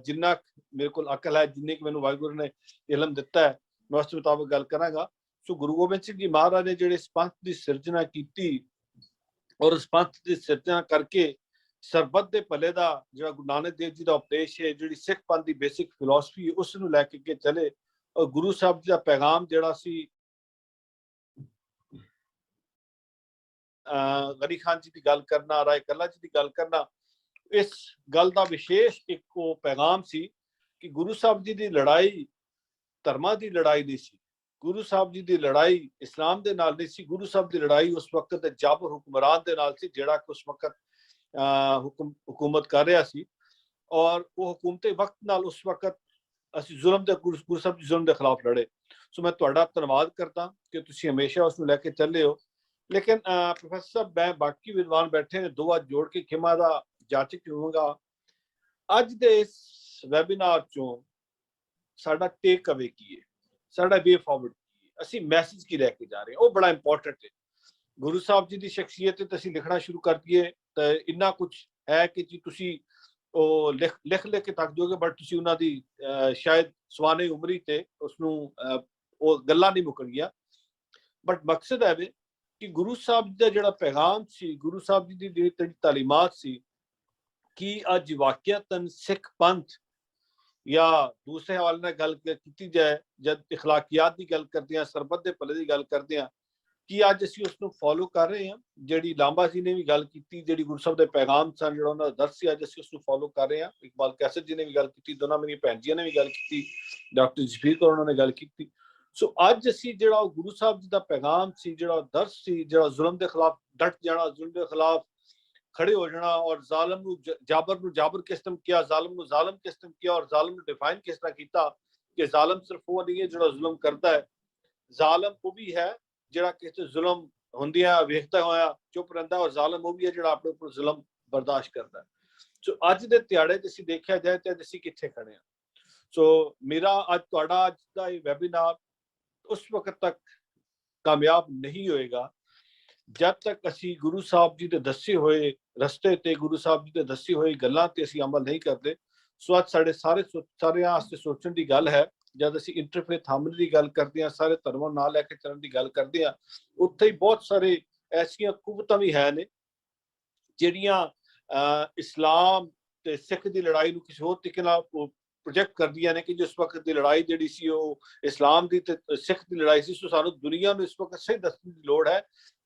ਜਿੰਨਾ ਮੇਰੇ ਕੋਲ ਅਕਲ ਹੈ, ਜਿੰਨੀ ਕੁ ਮੈਨੂੰ ਵਾਹਿਗੁਰੂ ਨੇ ਇਲਮ ਦਿੱਤਾ ਹੈ, ਮੈਂ ਉਸ ਮੁਤਾਬਕ ਗੱਲ ਕਰਾਂਗਾ। ਸੋ ਗੁਰੂ ਗੋਬਿੰਦ ਸਿੰਘ ਜੀ ਮਹਾਰਾਜ ਨੇ ਜਿਹੜੇ ਇਸ ਪੰਥ ਦੀ ਸਿਰਜਣਾ ਕੀਤੀ ਔਰ ਇਸ ਪੰਥ ਦੀ ਸਿਰਜਣਾ ਕਰਕੇ ਸਰਬੱਤ ਦੇ ਭਲੇ ਦਾ ਜਿਹੜਾ ਗੁਰੂ ਨਾਨਕ ਦੇਵ ਜੀ ਦਾ ਉਪਦੇਸ਼ ਹੈ, ਜਿਹੜੀ ਸਿੱਖ ਪੰਥ ਦੀ ਬੇਸਿਕ ਫਿਲਾਸਫੀ, ਉਸ ਨੂੰ ਲੈ ਕੇ ਅੱਗੇ ਚਲੇ। ਔਰ ਗੁਰੂ ਸਾਹਿਬ ਜੀ ਦਾ ਪੈਗਾਮ ਜਿਹੜਾ ਸੀ, ਗਨੀ ਖਾਨ ਜੀ ਦੀ ਗੱਲ ਕਰਨਾ, ਰਾਏ ਕੱਲਾ ਜੀ ਦੀ ਗੱਲ ਕਰਨਾ, ਇਸ ਗੱਲ ਦਾ ਵਿਸ਼ੇਸ਼ ਇੱਕ ਉਹ ਪੈਗਾਮ ਸੀ ਕਿ ਗੁਰੂ ਸਾਹਿਬ ਜੀ ਦੀ ਲੜਾਈ ਧਰਮਾਂ ਦੀ ਲੜਾਈ ਨਹੀਂ ਸੀ। ਗੁਰੂ ਸਾਹਿਬ ਜੀ ਦੀ ਲੜਾਈ ਇਸਲਾਮ ਦੇ ਨਾਲ ਨਹੀਂ ਸੀ। ਗੁਰੂ ਸਾਹਿਬ ਦੀ ਲੜਾਈ ਉਸ ਵਕਤ ਦੇ ਜਾਬਰ ਹੁਕਮਰਾਨ ਦੇ ਨਾਲ ਸੀ, ਜਿਹੜਾ ਕਿ ਉਸ ਵਕਤ हुकूमत कर रहा सी और वो हुकूमत वक्त नाल उस वक्त ਅਸੀਂ ਜ਼ੁਲਮ ਦੇ ਗੁਰੂ ਸਾਹਿਬ ਜੀ ਜ਼ੁਲਮ ਦੇ ਖਿਲਾਫ ਲੜੇ। ਸੋ ਮੈਂ ਤੁਹਾਡਾ ਧੰਨਵਾਦ ਕਰਦਾ ਕਿ ਤੁਸੀਂ ਹਮੇਸ਼ਾ ਉਸ ਨੂੰ ਲੈ ਕੇ ਚੱਲੇ ਹੋ। ਲੇਕਿਨ ਪ੍ਰੋਫੈਸਰ ਸਾਹਿਬ, ਮੈਂ ਬਾਕੀ ਵਿਦਵਾਨ ਬੈਠੇ ਨੇ, ਦੋ ਹੱਥ ਜੋੜ ਕੇ ਖਿਮਾ ਦਾ ਜਾਚਕ ਹੋਵਾਂਗਾ। ਅੱਜ ਦੇ ਇਸ ਵੈਬੀਨਾਰ ਚੋਂ ਸਾਡਾ ਟੇਕ ਅਵੇ ਕੀ ਹੈ, ਸਾਡਾ ਵੇ ਫਾਰਵਰਡ ਕੀ ਹੈ, ਅਸੀਂ ਮੈਸੇਜ ਕੀ ਲੈ ਕੇ ਜਾ ਰਹੇ ਹਾਂ, ਉਹ ਬੜਾ ਇੰਪੋਰਟੈਂਟ ਹੈ। ਗੁਰੂ ਸਾਹਿਬ ਜੀ ਦੀ ਸ਼ਖਸੀਅਤ ਤੇ ਅਸੀਂ ਲਿਖਣਾ ਸ਼ੁਰੂ ਕਰ ਦਈਏ ਤਾਂ ਇੰਨਾ ਕੁਝ ਹੈ ਕਿ ਜੀ ਤੁਸੀਂ ਉਹ ਲਿਖ ਕੇ ਤੱਕ ਦੋਗੇ, ਬਟ ਤੁਸੀਂ ਉਹਨਾਂ ਦੀ ਸ਼ਾਇਦ ਸਵਾਨੇ ਉਮਰੀ ਤੇ ਉਸਨੂੰ ਉਹ ਗੱਲਾਂ ਨਹੀਂ ਮੁੱਕਣਗੀਆਂ। ਬਟ ਮਕਸਦ ਹੈ ਵੇ ਕਿ ਗੁਰੂ ਸਾਹਿਬ ਦਾ ਜਿਹੜਾ ਪੈਗਾਮ ਸੀ, ਗੁਰੂ ਸਾਹਿਬ ਜੀ ਦੀ ਜਿਹੜੀ ਤਾਲੀਮਾਤ ਸੀ, ਕਿ ਅੱਜ ਵਾਕਿਆਤਨ ਸਿੱਖ ਪੰਥ ਜਾਂ ਦੂਸਰੇ ਹਵਾਲੇ ਨਾਲ ਗੱਲ ਕੀਤੀ ਜਾਏ, ਜਦ ਇਖਲਾਕੀਆਤ ਦੀ ਗੱਲ ਕਰਦੇ ਹਾਂ, ਸਰਬੱਤ ਦੇ ਭਲੇ ਦੀ ਗੱਲ ਕਰਦੇ ਹਾਂ, ਕਿ ਅੱਜ ਅਸੀਂ ਉਸ ਨੂੰ ਫੋਲੋ ਕਰ ਰਹੇ ਹਾਂ। ਜਿਹੜੀ ਲਾਂਬਾ ਜੀ ਨੇ ਵੀ ਗੱਲ ਕੀਤੀ, ਜਿਹੜੀ ਗੁਰੂ ਸਾਹਿਬ ਦੇ ਪੈਗਾਮ ਸਨ, ਜਿਹੜਾ ਉਹਨਾਂ ਦਾ ਦਰਸ ਸੀ, ਅੱਜ ਅਸੀਂ ਉਸ ਨੂੰ ਫੋਲੋ ਕਰ ਰਹੇ ਹਾਂ। ਇਕਬਾਲ ਕੈਸਰ ਜੀ ਨੇ ਵੀ ਗੱਲ ਕੀਤੀ, ਦੋਨਾਂ ਮੇਰੀ ਭੈਣ ਜੀਆਂ ਨੇ ਵੀ ਗੱਲ ਕੀਤੀ, ਡਾਕਟਰ ਜਸਵੀਰ ਕੌਰ ਉਹਨਾਂ ਨੇ ਗੱਲ ਕੀਤੀ। ਸੋ ਅੱਜ ਅਸੀਂ ਜਿਹੜਾ ਗੁਰੂ ਸਾਹਿਬ ਜੀ ਦਾ ਪੈਗਾਮ ਸੀ, ਜਿਹੜਾ ਦਰਸ ਸੀ, ਜਿਹੜਾ ਜ਼ੁਲਮ ਦੇ ਖਿਲਾਫ ਡਟ ਜਾਣਾ, ਜ਼ੁਲਮ ਦੇ ਖਿਲਾਫ ਖੜੇ ਹੋ ਜਾਣਾ, ਔਰ ਜ਼ਾਲਮ ਨੂੰ ਜਾਬਰ ਕਿਸ ਤਰ੍ਹਾਂ ਕਿਹਾ, ਜ਼ਾਲਮ ਨੂੰ ਜ਼ਾਲਮ ਕਿਸ ਤਰ੍ਹਾਂ ਕਿਹਾ, ਔਰ ਜ਼ਾਲਮ ਨੂੰ ਡਿਫਾਈਨ ਕਿਸ ਤਰ੍ਹਾਂ ਕੀਤਾ ਕਿ ਜ਼ਾਲਮ ਸਿਰਫ ਉਹ ਨਹੀਂ ਹੈ ਜਿਹੜਾ ਜ਼ੁਲਮ ਕਰਦਾ ਹੈ, ਜ਼ਾਲਮ ਉਹ ਵੀ ਹੈ ਜਿਹੜਾ ਕਿਸੇ ਜ਼ੁਲਮ ਹੁੰਦਿਆਂ ਵੇਖਦਾ ਹੋਇਆ ਚੁੱਪ ਰਹਿੰਦਾ, ਔਰ ਜ਼ਾਲਮ ਉਹ ਵੀ ਹੈ ਜਿਹੜਾ ਆਪਣੇ ਉੱਪਰ ਜ਼ੁਲਮ ਬਰਦਾਸ਼ਤ ਕਰਦਾ। ਸੋ ਅੱਜ ਦੇ ਦਿਹਾੜੇ ਤੇ ਅਸੀਂ ਦੇਖਿਆ ਜਾਏ ਤੇ ਅਸੀਂ ਕਿੱਥੇ ਖੜੇ ਹਾਂ। ਸੋ ਮੇਰਾ ਅੱਜ ਤੁਹਾਡਾ ਅੱਜ ਦਾ ਇਹ ਵੈਬੀਨਾਰ ਉਸ ਵਕਤ ਤੱਕ ਕਾਮਯਾਬ ਨਹੀਂ ਹੋਏਗਾ ਜਦ ਤੱਕ ਅਸੀਂ ਗੁਰੂ ਸਾਹਿਬ ਜੀ ਦੇ ਦੱਸੇ ਹੋਏ ਰਸਤੇ ਤੇ, ਗੁਰੂ ਸਾਹਿਬ ਜੀ ਦੇ ਦੱਸੇ ਹੋਏ ਗੱਲਾਂ ਤੇ ਅਸੀਂ ਅਮਲ ਨਹੀਂ ਕਰਦੇ। ਸੋ ਅੱਜ ਸਾਡੇ ਸਾਰਿਆਂ ਵਾਸਤੇ ਸੋਚਣ ਦੀ ਗੱਲ ਹੈ, ਜਦ ਅਸੀਂ ਇੰਟਰਫੇਥ ਹਾਰਮਨੀ ਦੀ ਗੱਲ ਕਰਦੇ ਹਾਂ, ਸਾਰੇ ਧਰਮਾਂ ਨਾਲ ਲੈ ਕੇ ਚੱਲਣ ਦੀ ਗੱਲ ਕਰਦੇ ਹਾਂ, ਉੱਥੇ ਹੀ ਬਹੁਤ ਸਾਰੇ ਐਸੀਆਂ ਕੁਵਤਾਂ ਵੀ ਹੈ ਨੇ ਜਿਹੜੀਆਂ ਇਸਲਾਮ ਤੇ ਸਿੱਖ ਦੀ ਲੜਾਈ ਨੂੰ ਕਿਸੇ ਹੋਰ ਤਰੀਕੇ ਨਾਲ ਪ੍ਰੋਜੈਕਟ ਕਰਦੀਆਂ ਨੇ ਕਿ ਜਿਸ ਵਕਤ ਦੀ ਲੜਾਈ ਜਿਹੜੀ ਸੀ ਉਹ ਇਸਲਾਮ ਦੀ ਤੇ ਸਿੱਖ ਦੀ ਲੜਾਈ ਸੀ। ਸੋ ਸਾਨੂੰ ਦੁਨੀਆ ਨੂੰ ਇਸ ਵਕਤ ਸਹੀ ਦੱਸਣ ਦੀ ਲੋੜ ਹੈ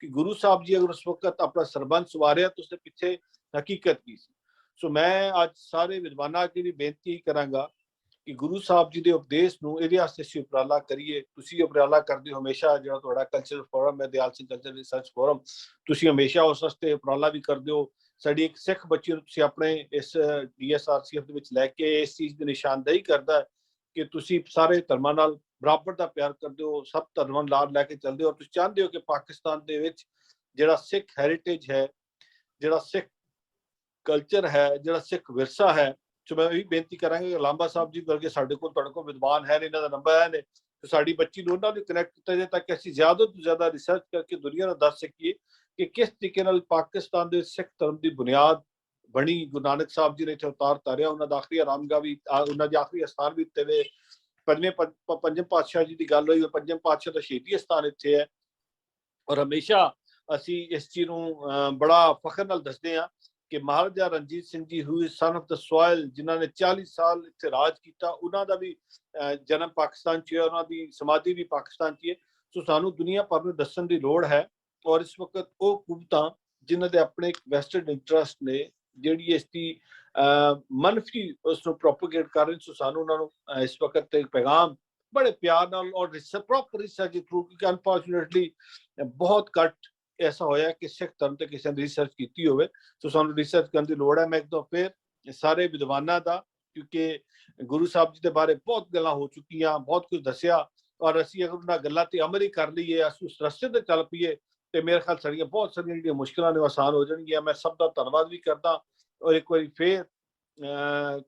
ਕਿ ਗੁਰੂ ਸਾਹਿਬ ਜੀ ਅਗਰ ਉਸ ਵਕਤ ਆਪਣਾ ਸਰਬੰਧ ਸਵਾਰਿਆ ਤਾਂ ਉਸਦੇ ਪਿੱਛੇ ਹਕੀਕਤ ਕੀ ਸੀ। ਸੋ ਮੈਂ ਅੱਜ ਸਾਰੇ ਵਿਦਵਾਨਾਂ ਅੱਗੇ ਵੀ ਬੇਨਤੀ ਕਰਾਂਗਾ ਕਿ ਗੁਰੂ ਸਾਹਿਬ ਜੀ ਦੇ ਉਪਦੇਸ਼ ਨੂੰ ਇਹਦੇ ਵਾਸਤੇ ਅਸੀਂ ਉਪਰਾਲਾ ਕਰੀਏ। ਤੁਸੀਂ ਉਪਰਾਲਾ ਕਰਦੇ ਹੋ ਹਮੇਸ਼ਾ, ਜਿਹੜਾ ਤੁਹਾਡਾ ਕਲਚਰਲ ਫੋਰਮ ਹੈ ਦਿਆਲ ਸਿੰਘ ਕਲਚਰ ਰਿਸਰਚ ਫੋਰਮ, ਤੁਸੀਂ ਹਮੇਸ਼ਾ ਉਸ ਵਾਸਤੇ ਉਪਰਾਲਾ ਵੀ ਕਰਦੇ ਹੋ। ਸਾਡੀ ਇੱਕ ਸਿੱਖ ਬੱਚੀ ਨੂੰ ਤੁਸੀਂ ਆਪਣੇ ਇਸ DSRCF ਦੇ ਵਿੱਚ ਲੈ ਕੇ ਇਸ ਚੀਜ਼ ਦੀ ਨਿਸ਼ਾਨਦੇਹੀ ਕਰਦਾ ਕਿ ਤੁਸੀਂ ਸਾਰੇ ਧਰਮਾਂ ਨਾਲ ਬਰਾਬਰ ਦਾ ਪਿਆਰ ਕਰਦੇ ਹੋ, ਸਭ ਧਰਮਾਂ ਨਾਲ ਲੈ ਕੇ ਚੱਲਦੇ ਹੋ, ਤੁਸੀਂ ਚਾਹੁੰਦੇ ਹੋ ਕਿ ਪਾਕਿਸਤਾਨ ਦੇ ਵਿੱਚ ਜਿਹੜਾ ਸਿੱਖ ਹੈਰੀਟੇਜ ਹੈ, ਜਿਹੜਾ ਸਿੱਖ ਕਲਚਰ ਹੈ, ਜਿਹੜਾ ਸਿੱਖ ਵਿਰਸਾ ਹੈ। ਸੋ ਮੈਂ ਇਹ ਬੇਨਤੀ ਕਰਾਂਗਾ ਕਿ ਲਾਂਬਾ ਸਾਹਿਬ ਜੀ ਵਰਗੇ ਸਾਡੇ ਕੋਲ ਤੁਹਾਡੇ ਕੋਲ ਵਿਦਵਾਨ ਹੈ ਨੇ, ਇਹਨਾਂ ਦਾ ਨੰਬਰ ਹੈ ਨੇ, ਤੇ ਸਾਡੀ ਬੱਚੀ ਨੂੰ ਉਹਨਾਂ ਨੂੰ ਕਨੈਕਟ ਕੀਤਾ ਜਾਏ ਤਾਂ ਕਿ ਅਸੀਂ ਜ਼ਿਆਦਾ ਤੋਂ ਜ਼ਿਆਦਾ ਰਿਸਰਚ ਕਰਕੇ ਦੁਨੀਆ ਨੂੰ ਦੱਸ ਸਕੀਏ ਕਿ ਕਿਸ ਤਰੀਕੇ ਨਾਲ ਪਾਕਿਸਤਾਨ ਦੇ ਸਿੱਖ ਧਰਮ ਦੀ ਬੁਨਿਆਦ ਬਣੀ। ਗੁਰੂ ਨਾਨਕ ਸਾਹਿਬ ਜੀ ਨੇ ਇੱਥੇ ਅਵਤਾਰ ਧਾਰਿਆ, ਉਹਨਾਂ ਦਾ ਆਖਰੀ ਆਰਾਮਗਾਹ ਵੀ, ਉਹਨਾਂ ਦੀ ਆਖਰੀ ਅਸਥਾਨ ਵੀ ਇੱਥੇ ਵੇ। ਪੰਜਵੇਂ ਪਾਤਸ਼ਾਹ ਜੀ ਦੀ ਗੱਲ ਹੋਈ, ਪੰਜਵੇਂ ਪਾਤਸ਼ਾਹ ਦਾ ਸ਼ਹੀਦੀ ਅਸਥਾਨ ਇੱਥੇ ਹੈ। ਔਰ ਹਮੇਸ਼ਾ ਅਸੀਂ ਇਸ ਚੀਜ਼ ਨੂੰ ਬੜਾ ਫਖਰ ਨਾਲ ਦੱਸਦੇ ਹਾਂ ਕਿ Maharaja Ranjit Singh ji who is son of the soil, ਜਿਨ੍ਹਾਂ ਨੇ 40 ਸਾਲ ਇੱਥੇ ਰਾਜ ਕੀਤਾ, ਉਹਨਾਂ ਦਾ ਵੀ ਜਨਮ ਪਾਕਿਸਤਾਨ 'ਚ ਹੈ, ਉਹਨਾਂ ਦੀ ਸਮਾਧੀ ਵੀ ਪਾਕਿਸਤਾਨ 'ਚ ਹੈ। ਸੋ ਸਾਨੂੰ ਦੁਨੀਆ ਭਰ ਨੂੰ ਦੱਸਣ ਦੀ ਲੋੜ ਹੈ। ਔਰ ਇਸ ਵਕਤ ਉਹ ਕੁਵਤਾਂ ਜਿਨ੍ਹਾਂ ਦੇ ਆਪਣੇ ਵੈਸਟਡ ਇੰਟਰਸਟ ਨੇ, ਜਿਹੜੀ ਇਸ ਦੀ ਮਨਫੀ ਉਸ ਨੂੰ ਪ੍ਰੋਪਗੇਟ ਕਰ ਰਹੇ, ਸੋ ਸਾਨੂੰ ਉਹਨਾਂ ਨੂੰ ਇਸ ਵਕਤ ਇੱਕ ਪੈਗਾਮ ਬੜੇ ਪਿਆਰ ਨਾਲ ਔਰ ਪ੍ਰੋਪਰ ਰਿਸਰਚ ਦੇ ਥਰੂ, ਕਿਉਂਕਿ ਅਨਫੋਰਚੂਨੇਟਲੀ ਬਹੁਤ ਘੱਟ ਐਸਾ ਹੋਇਆ ਕਿ ਸਿੱਖ ਧਰਮ ਤੇ ਕਿਸੇ ਨੇ ਰਿਸਰਚ ਕੀਤੀ ਹੋਵੇ। ਸੋ ਸਾਨੂੰ ਰਿਸਰਚ ਕਰਨ ਦੀ ਲੋੜ ਹੈ। ਮੈਂ ਇੱਕ ਤਾਂ ਫਿਰ ਸਾਰੇ ਵਿਦਵਾਨਾਂ ਦਾ, ਕਿਉਂਕਿ ਗੁਰੂ ਸਾਹਿਬ ਜੀ ਦੇ ਬਾਰੇ ਬਹੁਤ ਗੱਲਾਂ ਹੋ ਚੁੱਕੀਆਂ, ਬਹੁਤ ਕੁਝ ਦੱਸਿਆ, ਔਰ ਅਸੀਂ ਅਗਰ ਉਹਨਾਂ ਗੱਲਾਂ ਤੇ ਅਮਲ ਹੀ ਕਰ ਲਈਏ, ਅਸੀਂ ਉਸ ਰਸਤੇ ਤੇ ਚੱਲ ਪਈਏ ਤੇ ਮੇਰੇ ਖਿਆਲ ਸਾਡੀਆਂ ਬਹੁਤ ਸਾਰੀਆਂ ਜਿਹੜੀਆਂ ਮੁਸ਼ਕਿਲਾਂ ਨੇ ਆਸਾਨ ਹੋ ਜਾਣਗੀਆਂ। ਮੈਂ ਸਭ ਦਾ ਧੰਨਵਾਦ ਵੀ ਕਰਦਾ ਔਰ ਇੱਕ ਵਾਰੀ ਫੇਰ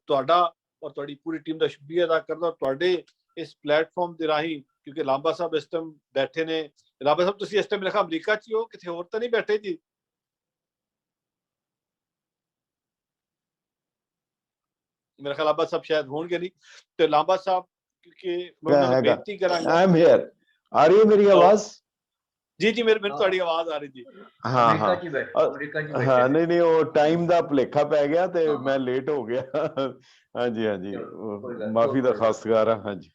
ਤੁਹਾਡਾ ਔਰ ਤੁਹਾਡੀ ਪੂਰੀ ਟੀਮ ਦਾ ਸ਼ੁਕਰੀਆ ਅਦਾ ਕਰਦਾ ਤੁਹਾਡੇ ਇਸ ਪਲੇਟਫਾਰਮ ਦੇ ਰਾਹੀਂ, ਕਿਉਂਕਿ ਲਾਂਬਾ ਸਾਹਿਬ ਇਸ ਟਾਈਮ ਬੈਠੇ ਨੇ। ਲਾਂਬਾ ਸਾਹਿਬ ਤੁਸੀਂ ਇਸ ਟਾਈਮ ਮੇਰੇ ਖਿਆਲ ਅਮਰੀਕਾ 'ਚ ਹੀ ਹੋ, ਕਿਤੇ ਹੋਰ ਤਾਂ ਨਹੀਂ ਬੈਠੇ ਜੀ? मेरा ख्याल लांबा साहब शायद होंगे नहीं, तो लांबा साहब क्योंकि मैं उन्होंने बेनती करांगा। I am here. आ रही है मेरी आवाज? जी जी, मेरे ਤੁਹਾਡੀ ਆਵਾਜ਼ ਆ ਰਹੀ ਜੀ। हाँ हाँ हाँ, नहीं वो टाइम ਦਾ ਭੁਲੇਖਾ ਪੈ ਗਿਆ ਤੇ ਮੈਂ ਲੇਟ ਹੋ ਗਿਆ। हाँ जी, माफी ਦਾ ਖਾਸਗਾਰ ਹਾਂ। हाँ जी।